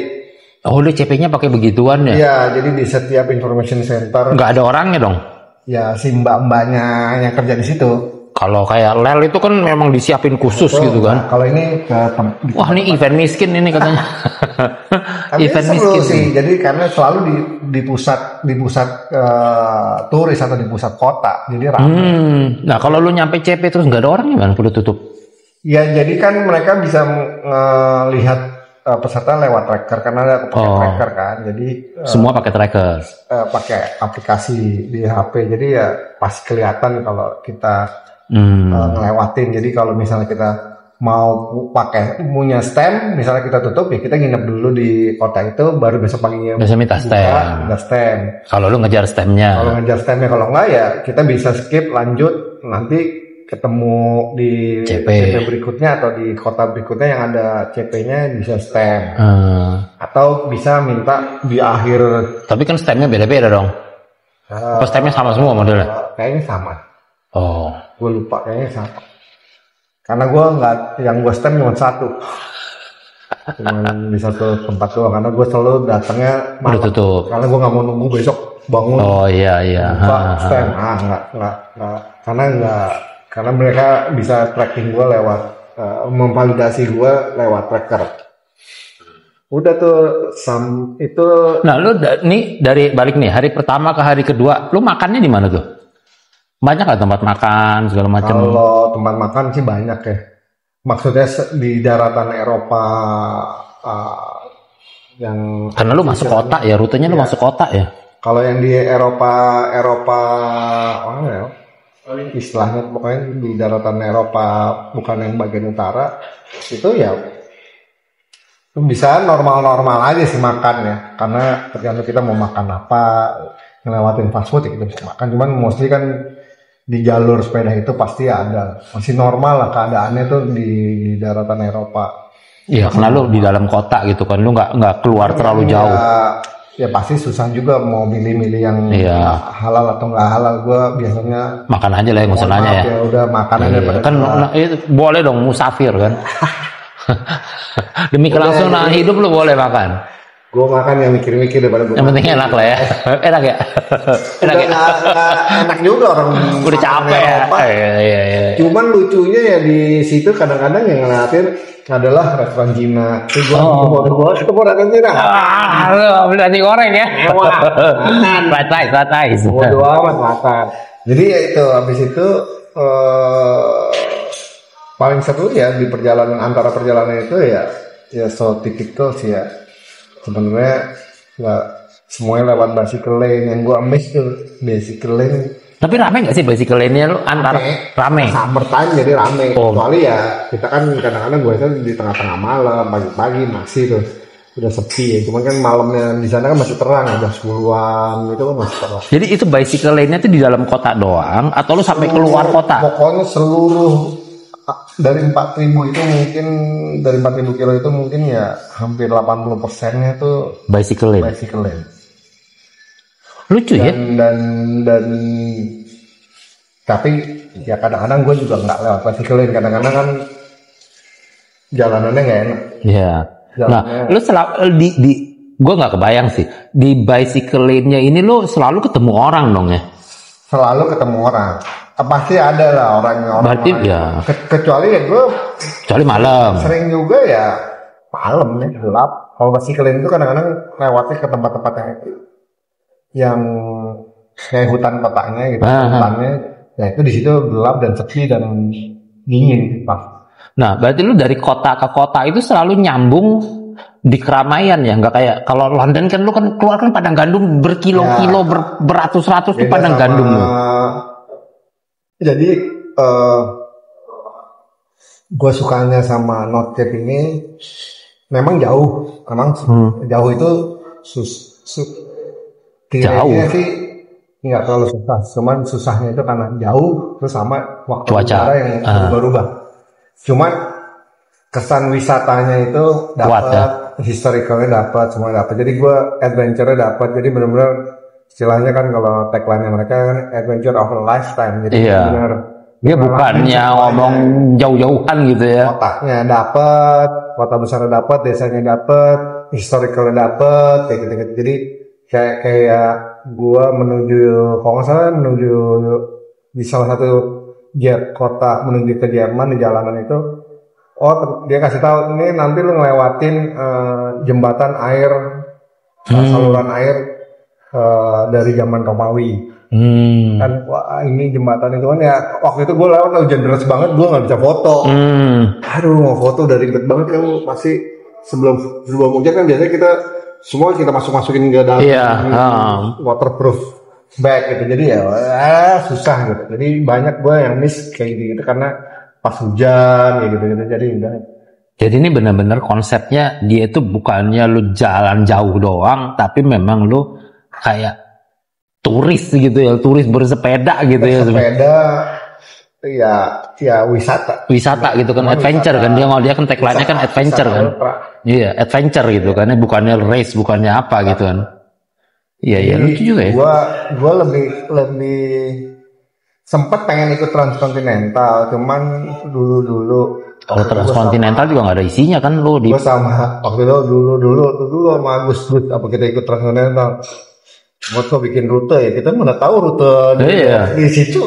Speaker 1: dia CP-nya pakai begituan ya?
Speaker 2: Iya, jadi di setiap information center.
Speaker 1: Nggak ada orangnya dong?
Speaker 2: Ya si mbak-mbaknya yang kerja di situ.
Speaker 1: Kalau kayak lel itu kan memang disiapin khusus
Speaker 2: Betul.
Speaker 1: gitu kan.
Speaker 2: Nah, kalau ini ke
Speaker 1: Wah, ini event miskin ini katanya.
Speaker 2: tapi
Speaker 1: Event
Speaker 2: seru
Speaker 1: miskin
Speaker 2: sih. Jadi karena selalu di pusat turis atau di pusat kota. Jadi ramai.
Speaker 1: Nah, kalau lu nyampe CP terus nggak ada orang gimana? Perlu tutup.
Speaker 2: Ya, jadi kan mereka bisa melihat peserta lewat tracker karena ada pakai tracker kan. Jadi
Speaker 1: Semua pakai tracker.
Speaker 2: pakai aplikasi di HP. Jadi ya pasti kelihatan kalau kita ngelewatin. Jadi kalau misalnya kita mau punya stem, misalnya kita tutup ya kita nginep dulu di kota itu, baru besok paginya
Speaker 1: Biasa minta stem. Kalau lu ngejar stemnya.
Speaker 2: Kalau ngejar stemnya, kalau enggak ya kita bisa skip, lanjut nanti ketemu di
Speaker 1: CP
Speaker 2: berikutnya atau di kota berikutnya yang ada CP-nya bisa stem. Atau bisa minta di akhir.
Speaker 1: Tapi kan stemnya beda-beda dong. Apa stemnya sama semua modelnya?
Speaker 2: Kayaknya sama.
Speaker 1: Oh.
Speaker 2: Gue lupa, kayaknya sama. Karena gue nggak, yang gue stem cuma satu. Cuman di satu tempat doang. Karena gue selalu datangnya malam.
Speaker 1: Udah tutup.
Speaker 2: Karena gue nggak mau nunggu besok bangun.
Speaker 1: Oh iya.
Speaker 2: Lupa stem. Nggak. Karena mereka bisa tracking gue lewat, memvalidasi gue lewat tracker. Udah tuh, itu.
Speaker 1: Nah, lu nih dari balik nih hari pertama ke hari kedua, lu makannya di mana tuh? Banyak lah tempat makan segala macam.
Speaker 2: Kalau tempat makan sih banyak ya. Maksudnya di daratan Eropa yang.
Speaker 1: Karena lu masuk kota ya, rutenya lu masuk kota ya.
Speaker 2: Kalau yang di Eropa mana ya? Istilahnya pokoknya di daratan Eropa bukan yang bagian utara itu ya. Bisa normal-normal aja sih makan ya, karena tergantung kita mau makan apa, ngelewatin fast food ya kita bisa makan. Cuman mostly kan di jalur sepeda itu pasti ada, masih normal lah keadaannya tuh di daratan Eropa.
Speaker 1: Iya, karena lu di dalam kota gitu kan, lu nggak keluar terlalu jauh.
Speaker 2: Ya pasti susah juga mau milih-milih yang halal atau nggak halal. Gue biasanya
Speaker 1: makan aja lah, nggak usah nanya ya.
Speaker 2: Ya udah makan aja.
Speaker 1: Kan boleh dong musafir kan. Demi kelangsungan hidup lu boleh makan.
Speaker 2: Gue makan yang mikir-mikir daripada gue.
Speaker 1: Yang penting enak lah ya. Enak ya.
Speaker 2: Enak juga orang.
Speaker 1: Udah capek ya. Iya.
Speaker 2: Cuman lucunya ya di situ kadang-kadang yang ngeliatin adalah restoran Cina. Gue mau datang Cina.
Speaker 1: Lu berani goreng ya. Flat rice.
Speaker 2: Bodo amat makan. Jadi ya itu, habis itu paling seru ya di antara perjalanan itu ya so typical sih ya. Sebenarnya nggak semuanya lewat bicycle lane. Yang gue amazed tuh bicycle lane. Tapi
Speaker 1: rame nggak sih bicycle lane-nya lu antara rame?
Speaker 2: Summer time jadi rame. Kecuali ya kita kan kadang-kadang gue itu di tengah-tengah malam, pagi-pagi masih tuh udah sepi ya. Cuman kan malamnya di sana kan masih terang, ada 10-an itu kan masih terang.
Speaker 1: Jadi itu bicycle lane-nya tuh di dalam kota doang atau lu sampai keluar kota?
Speaker 2: Pokoknya seluruh dari 4.000 itu mungkin, dari 4.000 kilo itu mungkin ya hampir 80%-nya tuh
Speaker 1: bicycle lane. Lucu ya? Dan
Speaker 2: tapi ya kadang-kadang gue juga nggak lewat bicycle lane. Kadang-kadang kan jalanannya nggak enak.
Speaker 1: Iya. Nah, lu selalu gue nggak kebayang sih di bicycle lane-nya ini lu selalu ketemu orang dong ya?
Speaker 2: Selalu ketemu orang. Pasti ada lah orang-orang.
Speaker 1: Berarti ya.
Speaker 2: Kecuali malam. Sering juga ya malam ya gelap. Kalau bicycle lane itu kadang-kadang lewatnya ke tempat-tempat yang kayak hutan kotanya gitu. Hutannya, ya itu di situ gelap dan sepi dan dingin pas.
Speaker 1: Nah, berarti lu dari kota ke kota itu selalu nyambung di keramaian ya, nggak kayak kalau London kan lu kan keluar kan padang gandum berkilo-kilo beratus-ratus di padang gandum lu.
Speaker 2: Jadi gue sukanya sama North Cape ini memang jauh, jauh itu
Speaker 1: jauh
Speaker 2: sih nggak terlalu susah, cuman susahnya itu karena jauh terus sama waktu udara yang berubah. Cuman kesan wisatanya itu dapat, historicalnya dapat, semua dapat. Jadi gue adventure-nya dapat. Jadi benar-benar istilahnya kan kalau tagline-nya mereka kan adventure of a lifetime. Jadi benar.
Speaker 1: Dia bukannya ngomong jauh-jauhan gitu ya.
Speaker 2: Kotanya dapat, kota besarnya dapat, desanya dapat, historicalnya dapat, kayak gitu-gitu. Jadi kayak gue menuju, kalau nggak salah menuju di salah satu kota menuju ke Jerman di jalanan itu, dia kasih tahu ini nanti lu ngelewatin jembatan air, saluran air dari zaman Romawi. Kan wah, ini jembatan itu kan ya waktu itu gue lewat hujan deras banget, gue nggak bisa foto. Aduh, mau foto udah ribet banget kan, masih sebelum hujan kan biasanya kita masukin ke dalam waterproof bag gitu, jadi ya susah gitu. Jadi banyak gue yang miss kayak gitu karena pas hujan gitu. Jadi udah.
Speaker 1: Jadi ini benar-benar konsepnya dia itu bukannya lu jalan jauh doang, tapi memang lu kayak turis gitu ya, turis bersepeda gitu ya.
Speaker 2: Sepeda, ya wisata
Speaker 1: gitu kan, adventure wisata, kan dia kan tagline-nya kan adventure kan. Iya, adventure gitu kan, bukannya race, bukannya apa gitu kan. Iya, lucu juga ya.
Speaker 2: Gua lebih sempat pengen ikut transkontinental, cuman dulu.
Speaker 1: Kalau transkontinental juga nggak ada isinya kan lu di.
Speaker 2: Gua sama waktu itu dulu sama Gus apa kita ikut transkontinental. Mau bikin rute ya, kita mana tahu rute di situ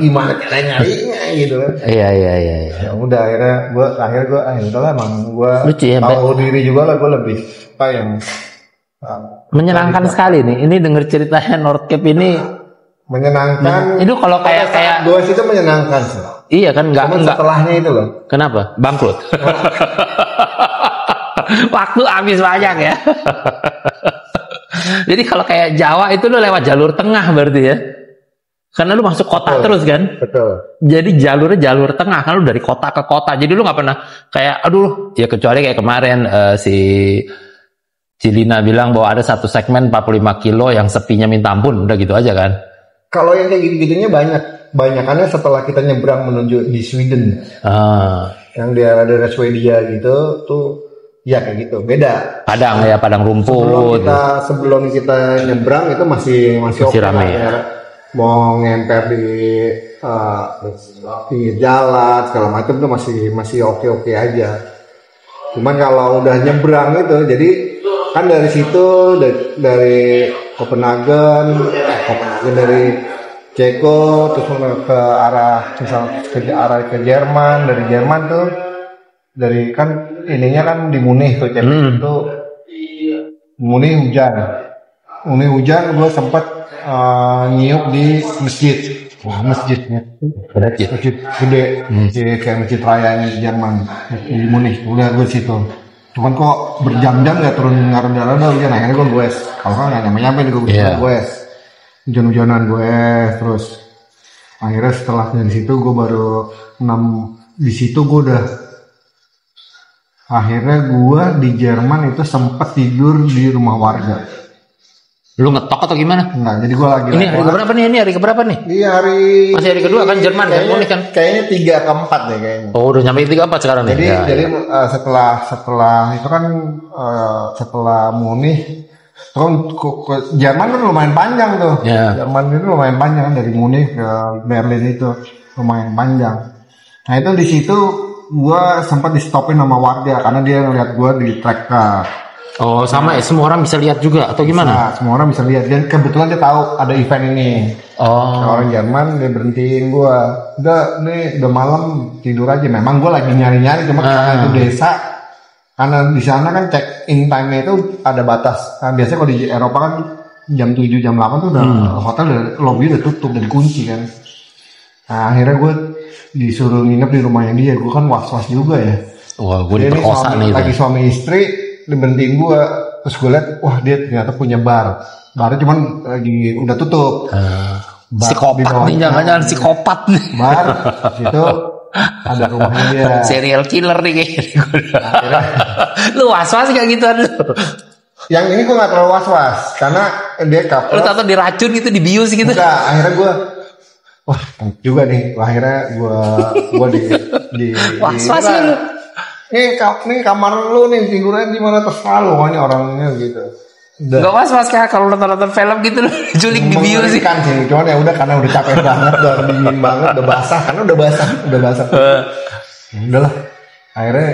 Speaker 2: gimana cara nyarinya gitu kan.
Speaker 1: Iya.
Speaker 2: Ya udah akhirnya gue udahlah, emang gue tahu diri juga lah, gue lebih suka yang
Speaker 1: menyenangkan sekali nih. Ini denger ceritanya North Cape ini
Speaker 2: menyenangkan.
Speaker 1: Itu kalau kayak
Speaker 2: gue itu menyenangkan sih.
Speaker 1: Iya kan, enggak
Speaker 2: setelahnya itu loh.
Speaker 1: Kenapa? Bangkrut. Waktu habis banyak ya. Jadi kalau kayak Jawa itu lu lewat jalur tengah berarti ya. Karena lu masuk kota terus kan.
Speaker 2: Betul.
Speaker 1: Jadi jalurnya jalur tengah, kan lu dari kota ke kota. Jadi lu nggak pernah kayak ya kecuali kayak kemarin si Lina bilang bahwa ada satu segmen 45 kilo yang sepinya minta ampun, udah gitu aja kan.
Speaker 2: Kalau yang kayak gitu-gitunya banyakannya setelah kita nyebrang menuju di Sweden. Yang di daerah Swedia gitu tuh. Ya kayak gitu, beda.
Speaker 1: Padang rumput.
Speaker 2: Sebelum kita nyebrang itu masih oke
Speaker 1: ramai ya.
Speaker 2: Mau ngemper di jalan segala macam tuh masih oke aja. Cuman kalau udah nyebrang itu, jadi kan dari situ dari Copenhagen dari Ceko terus ke arah ke Jerman, dari Jerman tuh dari kan ininya kan di Munich tuh itu Munich hujan gue sempat nyiup di masjid gede kayak masjid raya di Jerman di Munich, udah gue situ. Cuman kok berjam-jam gak turun ngereda-reda hujan, akhirnya gue goes. Kalau kan nggak nyampe gue goes, hujan-hujanan terus akhirnya setelah dari situ gue baru di situ gue udah. Akhirnya gue di Jerman itu sempat tidur di rumah warga.
Speaker 1: Lu ngetok atau gimana?
Speaker 2: Enggak, jadi gue lagi.
Speaker 1: Ini hari keberapa nih? Masih hari kedua kan Jerman kan?
Speaker 2: Kayaknya 3 ke 4 deh kayaknya.
Speaker 1: Oh, udah nyampe 3 ke 4 sekarang nih.
Speaker 2: Jadi setelah itu kan setelah Munich, ke Jerman kan lumayan panjang tuh. Jerman itu lumayan panjang dari Munich ke Berlin itu lumayan panjang. Nah itu di situ gue sempat di stopin sama warga karena dia ngeliat gue di tracker.
Speaker 1: Oh sama ya, semua orang bisa lihat juga atau gimana?
Speaker 2: Nah, semua orang bisa lihat, dan kebetulan dia tahu ada event ini. Orang Jerman dia berhentiin gue, udah malam tidur aja. Memang gue lagi nyari cuma karena itu desa, karena di sana kan check in time-nya itu ada batas. Nah, biasanya kalau di Eropa kan jam 7 jam 8 tuh udah hotel lobby udah tutup dan dikunci kan. Nah akhirnya gue disuruh nginep di rumahnya dia, gue kan was-was juga ya.
Speaker 1: Wah, gue diperkosa nih.
Speaker 2: Lagi suami istri diberhentiin gue, terus gue liat, wah dia ternyata punya barnya cuman lagi udah tutup.
Speaker 1: Psikopat nih, jangan-jangan psikopat nih.
Speaker 2: Bar, situ ada rumahnya dia.
Speaker 1: Serial killer nih kayaknya. Lu was-was gak gitu lu?
Speaker 2: Yang ini gue gak terlalu was-was, karena dia couple.
Speaker 1: Lu tahu diracun gitu, dibius gitu?
Speaker 2: Enggak, akhirnya gue wah, juga nih. Akhirnya gue di
Speaker 1: was-was lu.
Speaker 2: Nih kamar lu nih, tidurnya di mana terserah lu, pokoknya orangnya gitu.
Speaker 1: Gak was-was kan kalau nonton film gitu lu diculik dibius sih.
Speaker 2: Kan sih, cuman ya udah karena udah capek banget, udah dingin banget, udah basah, karena udah basah. Udahlah. Akhirnya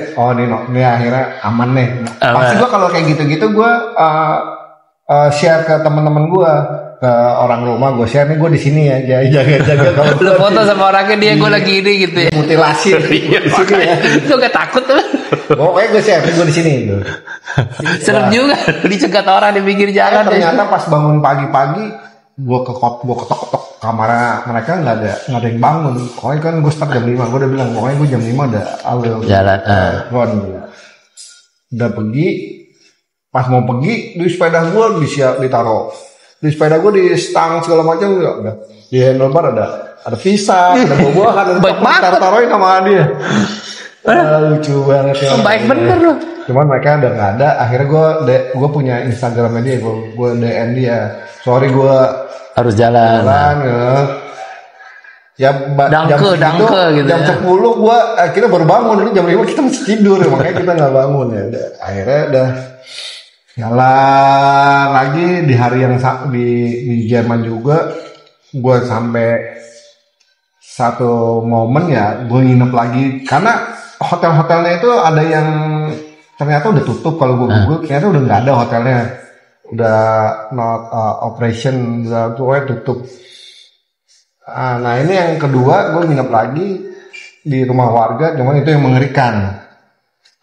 Speaker 2: ini akhirnya aman nih. Pasti gue kalau kayak gitu-gitu gue share ke teman-teman gue, ke orang rumah gue share nih, gue di sini ya, jaga kalau
Speaker 1: Lu foto sama orangnya dia, gue lagi ini gitu ya.
Speaker 2: mutilasi di sini ya.
Speaker 1: Lu gak takut tuh?
Speaker 2: Pokoknya gue share gue di sini gitu.
Speaker 1: Serem juga dicegat orang di pinggir jalan.
Speaker 2: Ternyata pas bangun pagi-pagi gue ketok-ketok kamar mereka nggak ada yang bangun. Pokoknya kan gue start jam 5, gue udah bilang pokoknya gue jam 5 udah
Speaker 1: jalan.
Speaker 2: Udah pergi, pas mau pergi di sepeda gue ditaruh di sepeda gue di stang segala macam udah di handlebar ada pisang, ada buah-buahan, ada
Speaker 1: baik banget
Speaker 2: taruhin sama dia. Lucu banget ya.
Speaker 1: Baik bener loh.
Speaker 2: Cuman mereka udah nggak ada. Akhirnya gue punya Instagramnya dia, gue DM dia. Sorry gue
Speaker 1: harus jalan.
Speaker 2: Ya
Speaker 1: dangke gitu.
Speaker 2: Jam 10 gue akhirnya baru bangun. Ini jam 5 kita masih tidur, makanya kita nggak bangun ya. Akhirnya udah jalan lagi di hari yang di Jerman juga. Gue sampai satu momen ya, gue nginep lagi karena hotel-hotelnya itu ada yang ternyata udah tutup. Kalau gue Google ternyata udah nggak ada hotelnya, udah not operation, udah tutup. Nah ini yang kedua, gue nginep lagi di rumah warga, cuman itu yang mengerikan,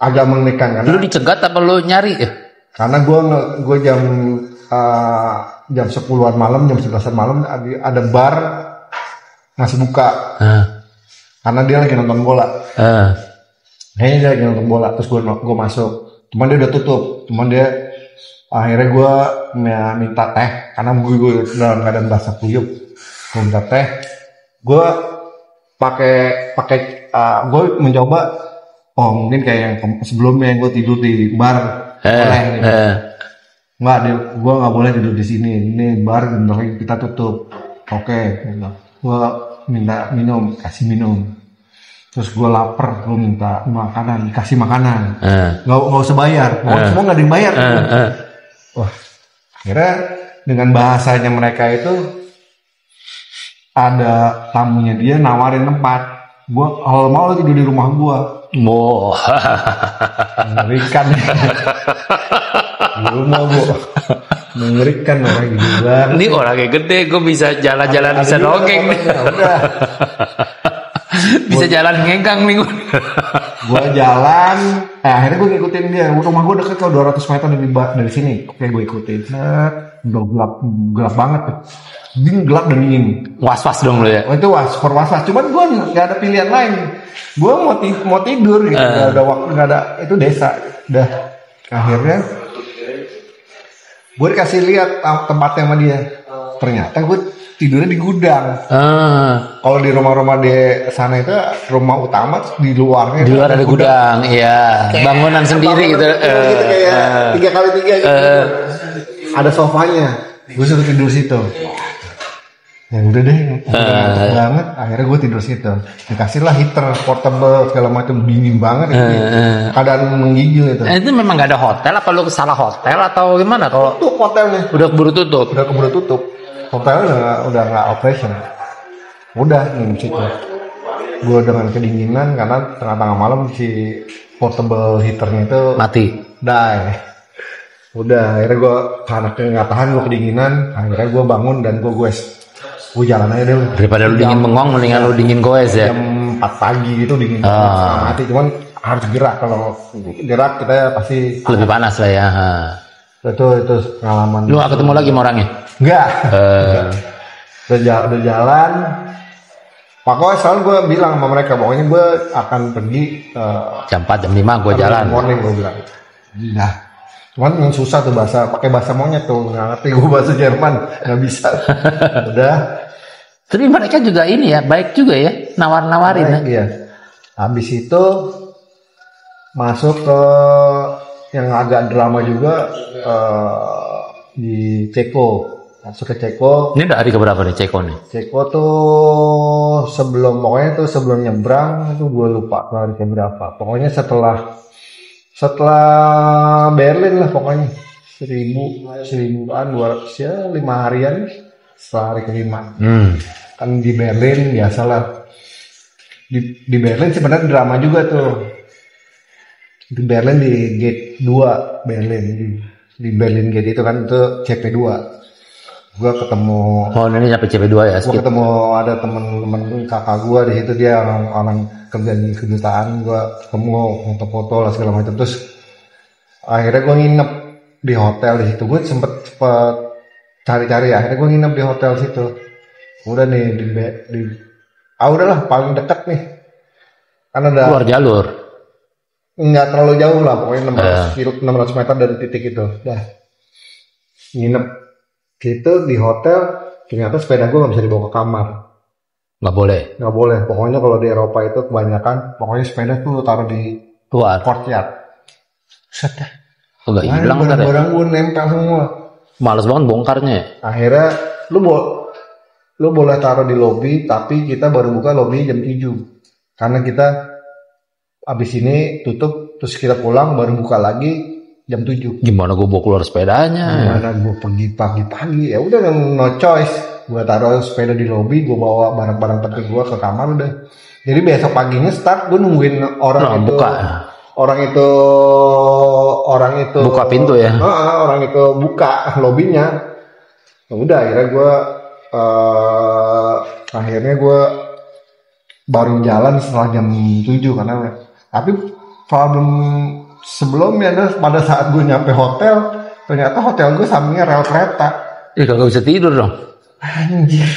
Speaker 2: agak mengerikan. Karena
Speaker 1: lu dicegat apa lu nyari ya?
Speaker 2: Karena gue jam 10-an malam, jam 11-an malam ada bar masih buka. Karena dia lagi nonton bola. Kayaknya dia lagi nonton bola, terus gue masuk. Cuman dia udah tutup. Cuman dia akhirnya gue minta teh karena gue dalam keadaan basah kuyup. Gue minta teh. Gue pakai gue mencoba. Oh mungkin kayak yang sebelumnya yang gue tidur di bar. Boleh. Nggak, gue nggak boleh tidur di sini. Ini bar bentar lagi kita tutup. Oke. Gue minta minum, kasih minum. Terus gue lapar, gue minta makanan, kasih makanan. Nggak usah bayar, semua nggak dibayar. Wah, akhirnya dengan bahasanya mereka itu ada tamunya dia nawarin tempat. Gue kalau mau tidur di rumah gue. Mengerikan. Di rumah gue. Mengerikan orang gila.
Speaker 1: Ini orangnya gede, gue bisa jalan-jalan, bisa nongeng nih. Bisa jalan ngengkang nih gue.
Speaker 2: Gue jalan, akhirnya gue ngikutin dia. Rumah gue deket kalau 200 meter dari sini. Oke, gue ikutin. Udah gelap banget. Gelap dan dingin.
Speaker 1: Was-was dong lo ya.
Speaker 2: Itu was-was. Cuman gue nggak ada pilihan lain. Gue mau tidur gitu. Nggak ada waktu, nggak ada. Itu desa. Udah. Akhirnya gue dikasih lihat tempatnya sama dia. Ternyata gue tidurnya di gudang. Kalau di rumah-rumah di sana itu rumah utama, di luarnya.
Speaker 1: Di luar ada gudang, iya. Bangunan sendiri gitu.
Speaker 2: Gitu kayak 3x3 gitu. Ada sofanya. Gue suruh tidur situ. Ya udah deh, ngantuk banget. Akhirnya gue tidur situ. Dikasih lah heater portable segala macam, dingin banget. Keadaan menggigil itu.
Speaker 1: Itu memang gak ada hotel? Apa lu salah hotel atau gimana? Kalau
Speaker 2: tutup hotelnya.
Speaker 1: Udah keburu tutup.
Speaker 2: Hotelnya udah nggak operation. Udah nih situ. Gue dengan kedinginan karena tengah-tengah malam si portable heaternya itu
Speaker 1: mati.
Speaker 2: Die. Udah akhirnya gue anaknya nggak tahan, gue kedinginan. Akhirnya gue bangun dan gue jalan aja deh.
Speaker 1: Daripada lu dingin bengong, mendingan lu dingin goes ya.
Speaker 2: Jam 4 pagi itu dingin mati. Cuman harus gerak, kalau gerak kita pasti
Speaker 1: lebih panas lah ya.
Speaker 2: Itu pengalaman.
Speaker 1: Lu gak ketemu lagi sama orangnya?
Speaker 2: Enggak. Udah jalan. Pokoknya selalu gue bilang sama mereka, pokoknya gue akan pergi
Speaker 1: jam 4, jam 5 gue jalan.
Speaker 2: Morning gue bilang. Nah, cuman yang susah tuh pakai bahasa monyet tuh, nggak ngerti gue bahasa Jerman, nggak bisa. Udah.
Speaker 1: Tapi mereka juga ini ya, baik juga ya, nawar-nawarin ya.
Speaker 2: Iya. Habis itu masuk ke yang agak drama juga di Ceko. Masuk ke Ceko.
Speaker 1: Ini udah hari keberapa nih Ceko nih?
Speaker 2: Ceko tuh sebelum nyebrang itu gue lupa hari keberapa. Pokoknya setelah Berlin lah pokoknya. 1000-an 200 ya 5 harian setelah hari kelima. Kan di Berlin biasalah. Di Berlin sebenarnya drama juga tuh. Di Berlin di gate 2 Berlin. di Berlin Gate itu kan itu CP2. Gue ketemu.
Speaker 1: Oh ini nyampe CP2 ya?
Speaker 2: Gue ketemu ada temen kakak gue di situ, dia orang kerja di kedutaan. Gue ketemu foto-foto lah segala macam. Terus akhirnya gue nginep di hotel di situ. Gue sempet cari-cari, akhirnya gue nginep di hotel situ. Udah nih udahlah paling dekat nih. Kan ada
Speaker 1: luar jalur.
Speaker 2: Nggak terlalu jauh lah, pokoknya 600 meter dari titik itu. Dah nginep gitu di hotel. Ternyata sepeda gue nggak bisa dibawa ke kamar.
Speaker 1: Nggak boleh.
Speaker 2: Pokoknya kalau di Eropa itu kebanyakan, pokoknya sepeda tuh taruh di
Speaker 1: luar
Speaker 2: courtyard.
Speaker 1: Set ya. Udah hilang ntar ya.
Speaker 2: Barang gue nempel semua.
Speaker 1: Males banget bongkarnya ya.
Speaker 2: Akhirnya lu boleh taruh di lobi, tapi kita baru buka lobi jam 7. Karena kita abis ini tutup, terus kita pulang baru buka lagi jam 7.
Speaker 1: Gimana gue bawa keluar sepedanya?
Speaker 2: Gimana gue pergi pagi-pagi? Ya udah, no choice. Gue taruh sepeda di lobi, gue bawa barang-barang penting gue ke kamar udah. Jadi besok paginya start, gue nungguin orang itu
Speaker 1: buka.
Speaker 2: Orang itu
Speaker 1: buka pintu ya.
Speaker 2: Orang itu buka lobinya. Ya udah, akhirnya gue baru jalan setelah jam 7 karena. Tapi problem sebelumnya adalah pada saat gue nyampe hotel, ternyata hotel gue sampingnya rel kereta.
Speaker 1: Kagak bisa tidur dong.
Speaker 2: Anjir,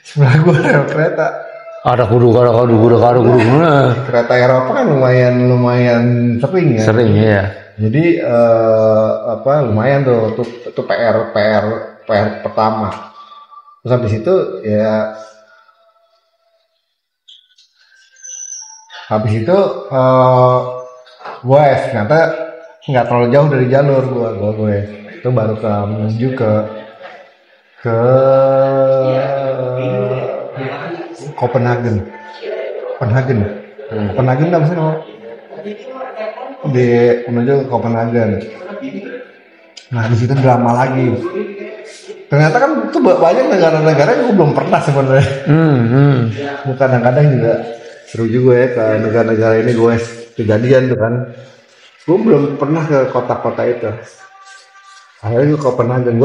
Speaker 2: sebelah gue rel kereta.
Speaker 1: Ada kudu.
Speaker 2: Kereta Eropa kan lumayan sering ya.
Speaker 1: Sering ya.
Speaker 2: Jadi lumayan tuh PR pertama. Terus habis itu ya. Habis itu gue ternyata nggak terlalu jauh dari jalur gue itu baru menuju ke Copenhagen apa sih nama? Menuju ke Copenhagen. Nah di situ drama lagi. Ternyata kan itu banyak negara-negara yang gue belum pernah sebenarnya. Kadang-kadang juga seru juga ya ke negara-negara ini gue kejadian tuh kan. Gue belum pernah ke kota-kota itu. Akhirnya gue ke Copenhagen,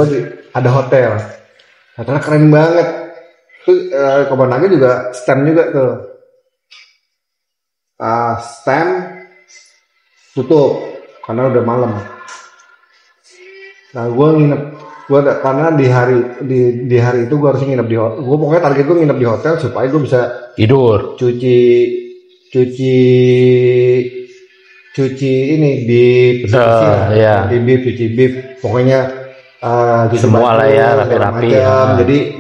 Speaker 2: ada hotel. Hotelnya keren banget. Tuh Copenhagen juga stand juga tuh. Stand tutup karena udah malam. Nah gue nginep. Karena di hari itu gue harus nginep di hotel. Gue pokoknya target gue nginep di hotel supaya gue bisa
Speaker 1: tidur, cuci ini bib, cuci bib, pokoknya semua lah ya rapi-rapi.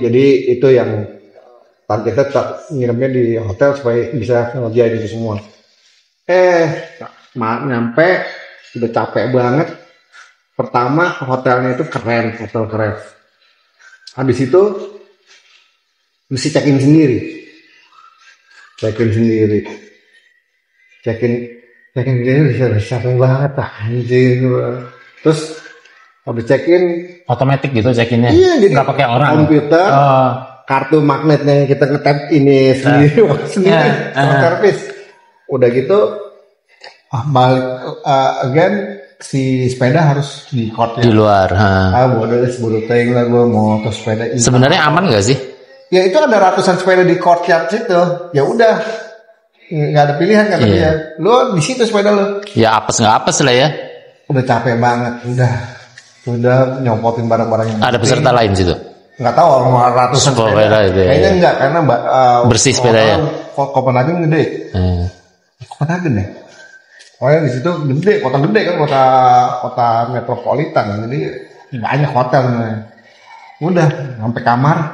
Speaker 2: Jadi itu yang targetnya nginepnya di hotel supaya bisa ngerjain itu semua. Nyampe udah capek banget. Pertama hotelnya itu keren, hotel keren. Habis itu mesti check-in sendiri. Check-in sendiri capek banget anjir. Terus habis check-in
Speaker 1: otomatis gitu check-innya.
Speaker 2: Iya, jadi
Speaker 1: nggak pakai orang.
Speaker 2: Komputer, kartu magnetnya kita nge-tap ini sendiri, service. Udah gitu balik again. Si sepeda harus di courtyard.
Speaker 1: Di luar.
Speaker 2: Bodoh teng lah gue mau ke sepeda.
Speaker 1: Sebenarnya aman nggak sih?
Speaker 2: Ya itu ada ratusan sepeda di courtyard situ. Ya udah, nggak ada pilihan kata dia. Lo di situ sepeda lo.
Speaker 1: Ya apes nggak apes lah ya.
Speaker 2: Udah capek banget. Udah nyopotin barang-barang yang.
Speaker 1: Ada peserta lain situ?
Speaker 2: Nggak tahu ratusan sepeda. Itu ya. Kayaknya enggak karena
Speaker 1: bersih sepedanya.
Speaker 2: Copenhagen gede. Copenhagen deh. Di situ gede, kota gede kan, kota metropolitan, jadi banyak hotel sebenarnya. Udah sampai kamar,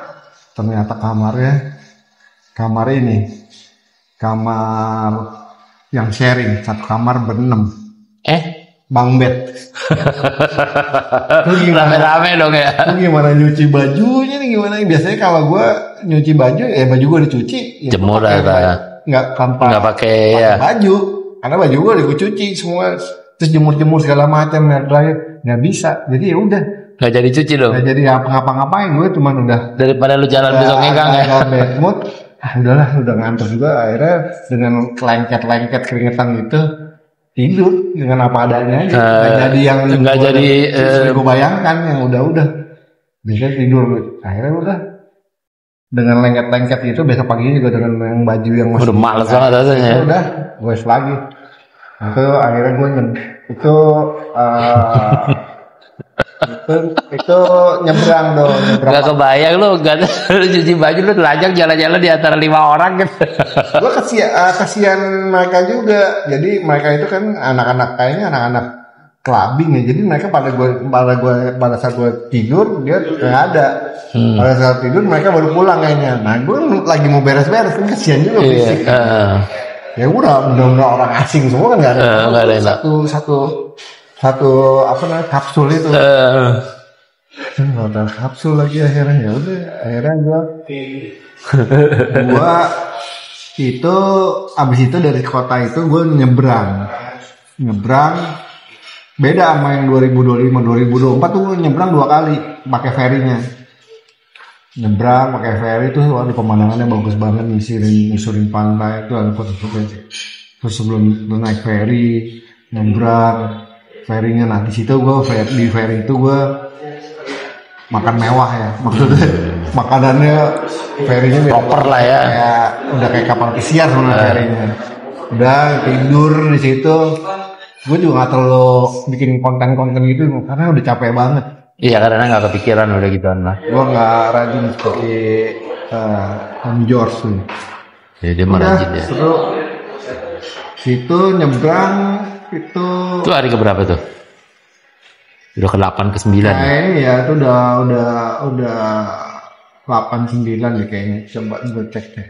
Speaker 2: ternyata kamar ini yang sharing, satu kamar berenam. Bang bed.
Speaker 1: Rame-rame dong ya.
Speaker 2: Lu gimana nyuci bajunya nih gimana? Biasanya kalau gue nyuci baju, baju gue dicuci.
Speaker 1: Jemur apa?
Speaker 2: Nggak
Speaker 1: pakai ya.
Speaker 2: Baju. Karena baju gue cuci semua, terus jemur segala macam, air dryer nggak bisa, jadi ya udah
Speaker 1: nggak jadi cuci dong,
Speaker 2: nggak jadi ngapa-ngapain. Gue cuma udah
Speaker 1: daripada lu jalan besok ngegang ya.
Speaker 2: Bad mood, udah ngantuk juga. Akhirnya dengan lengket keringetan gitu, tidur dengan apa adanya aja. Nggak jadi yang
Speaker 1: nggak jadi
Speaker 2: gue bayangkan yang udah biasanya tidur akhirnya udah dengan lengket-lengket itu besok paginya juga dengan yang baju yang masih
Speaker 1: udah males banget rasanya.
Speaker 2: Udah gue lagi itu akhirnya gue itu nyebrang dong.
Speaker 1: Gak kebayang lu cuci baju lu telanjang jalan-jalan di antara 5 orang gitu.
Speaker 2: Gue kasihan mereka juga. Jadi mereka itu kan kayaknya anak-anak clubbing ya. Jadi mereka pada saat gue tidur dia nggak ada. Pada saat tidur mereka baru pulang kayaknya. Nah gue lagi mau beres-beres kan kasihan juga fisik. Ya udah orang asing semua kan nggak ada. Satu kapsul itu. Ada kapsul lagi akhirnya gua itu abis itu dari kota itu gue nyebrang beda sama yang 2025 2024 tuh gue nyebrang 2 kali pakai ferinya. Nyebrang pakai feri tuh ada pemandangannya bagus banget, nyusurin pantai itu ada foto-foto. Terus sebelum naik feri nyebrang ferinya, nah di situ gue di feri itu gue makan mewah ya, maksudnya makanannya ferinya
Speaker 1: proper lah ya,
Speaker 2: udah kayak kapal pesiar sebenarnya ferinya. Udah tidur di situ, gue juga nggak terlalu bikin konten-konten gitu karena udah capek banget.
Speaker 1: Iya karena nggak kepikiran udah gituan lah.
Speaker 2: Gue nggak rajin seperti Om George tuh.
Speaker 1: Jadi dia merajin ya.
Speaker 2: Seru. Situ nyebrang itu
Speaker 1: hari keberapa tuh? Udah ke-8 ke-9
Speaker 2: ya itu udah 8-9 deh kayaknya. Coba gue cek deh.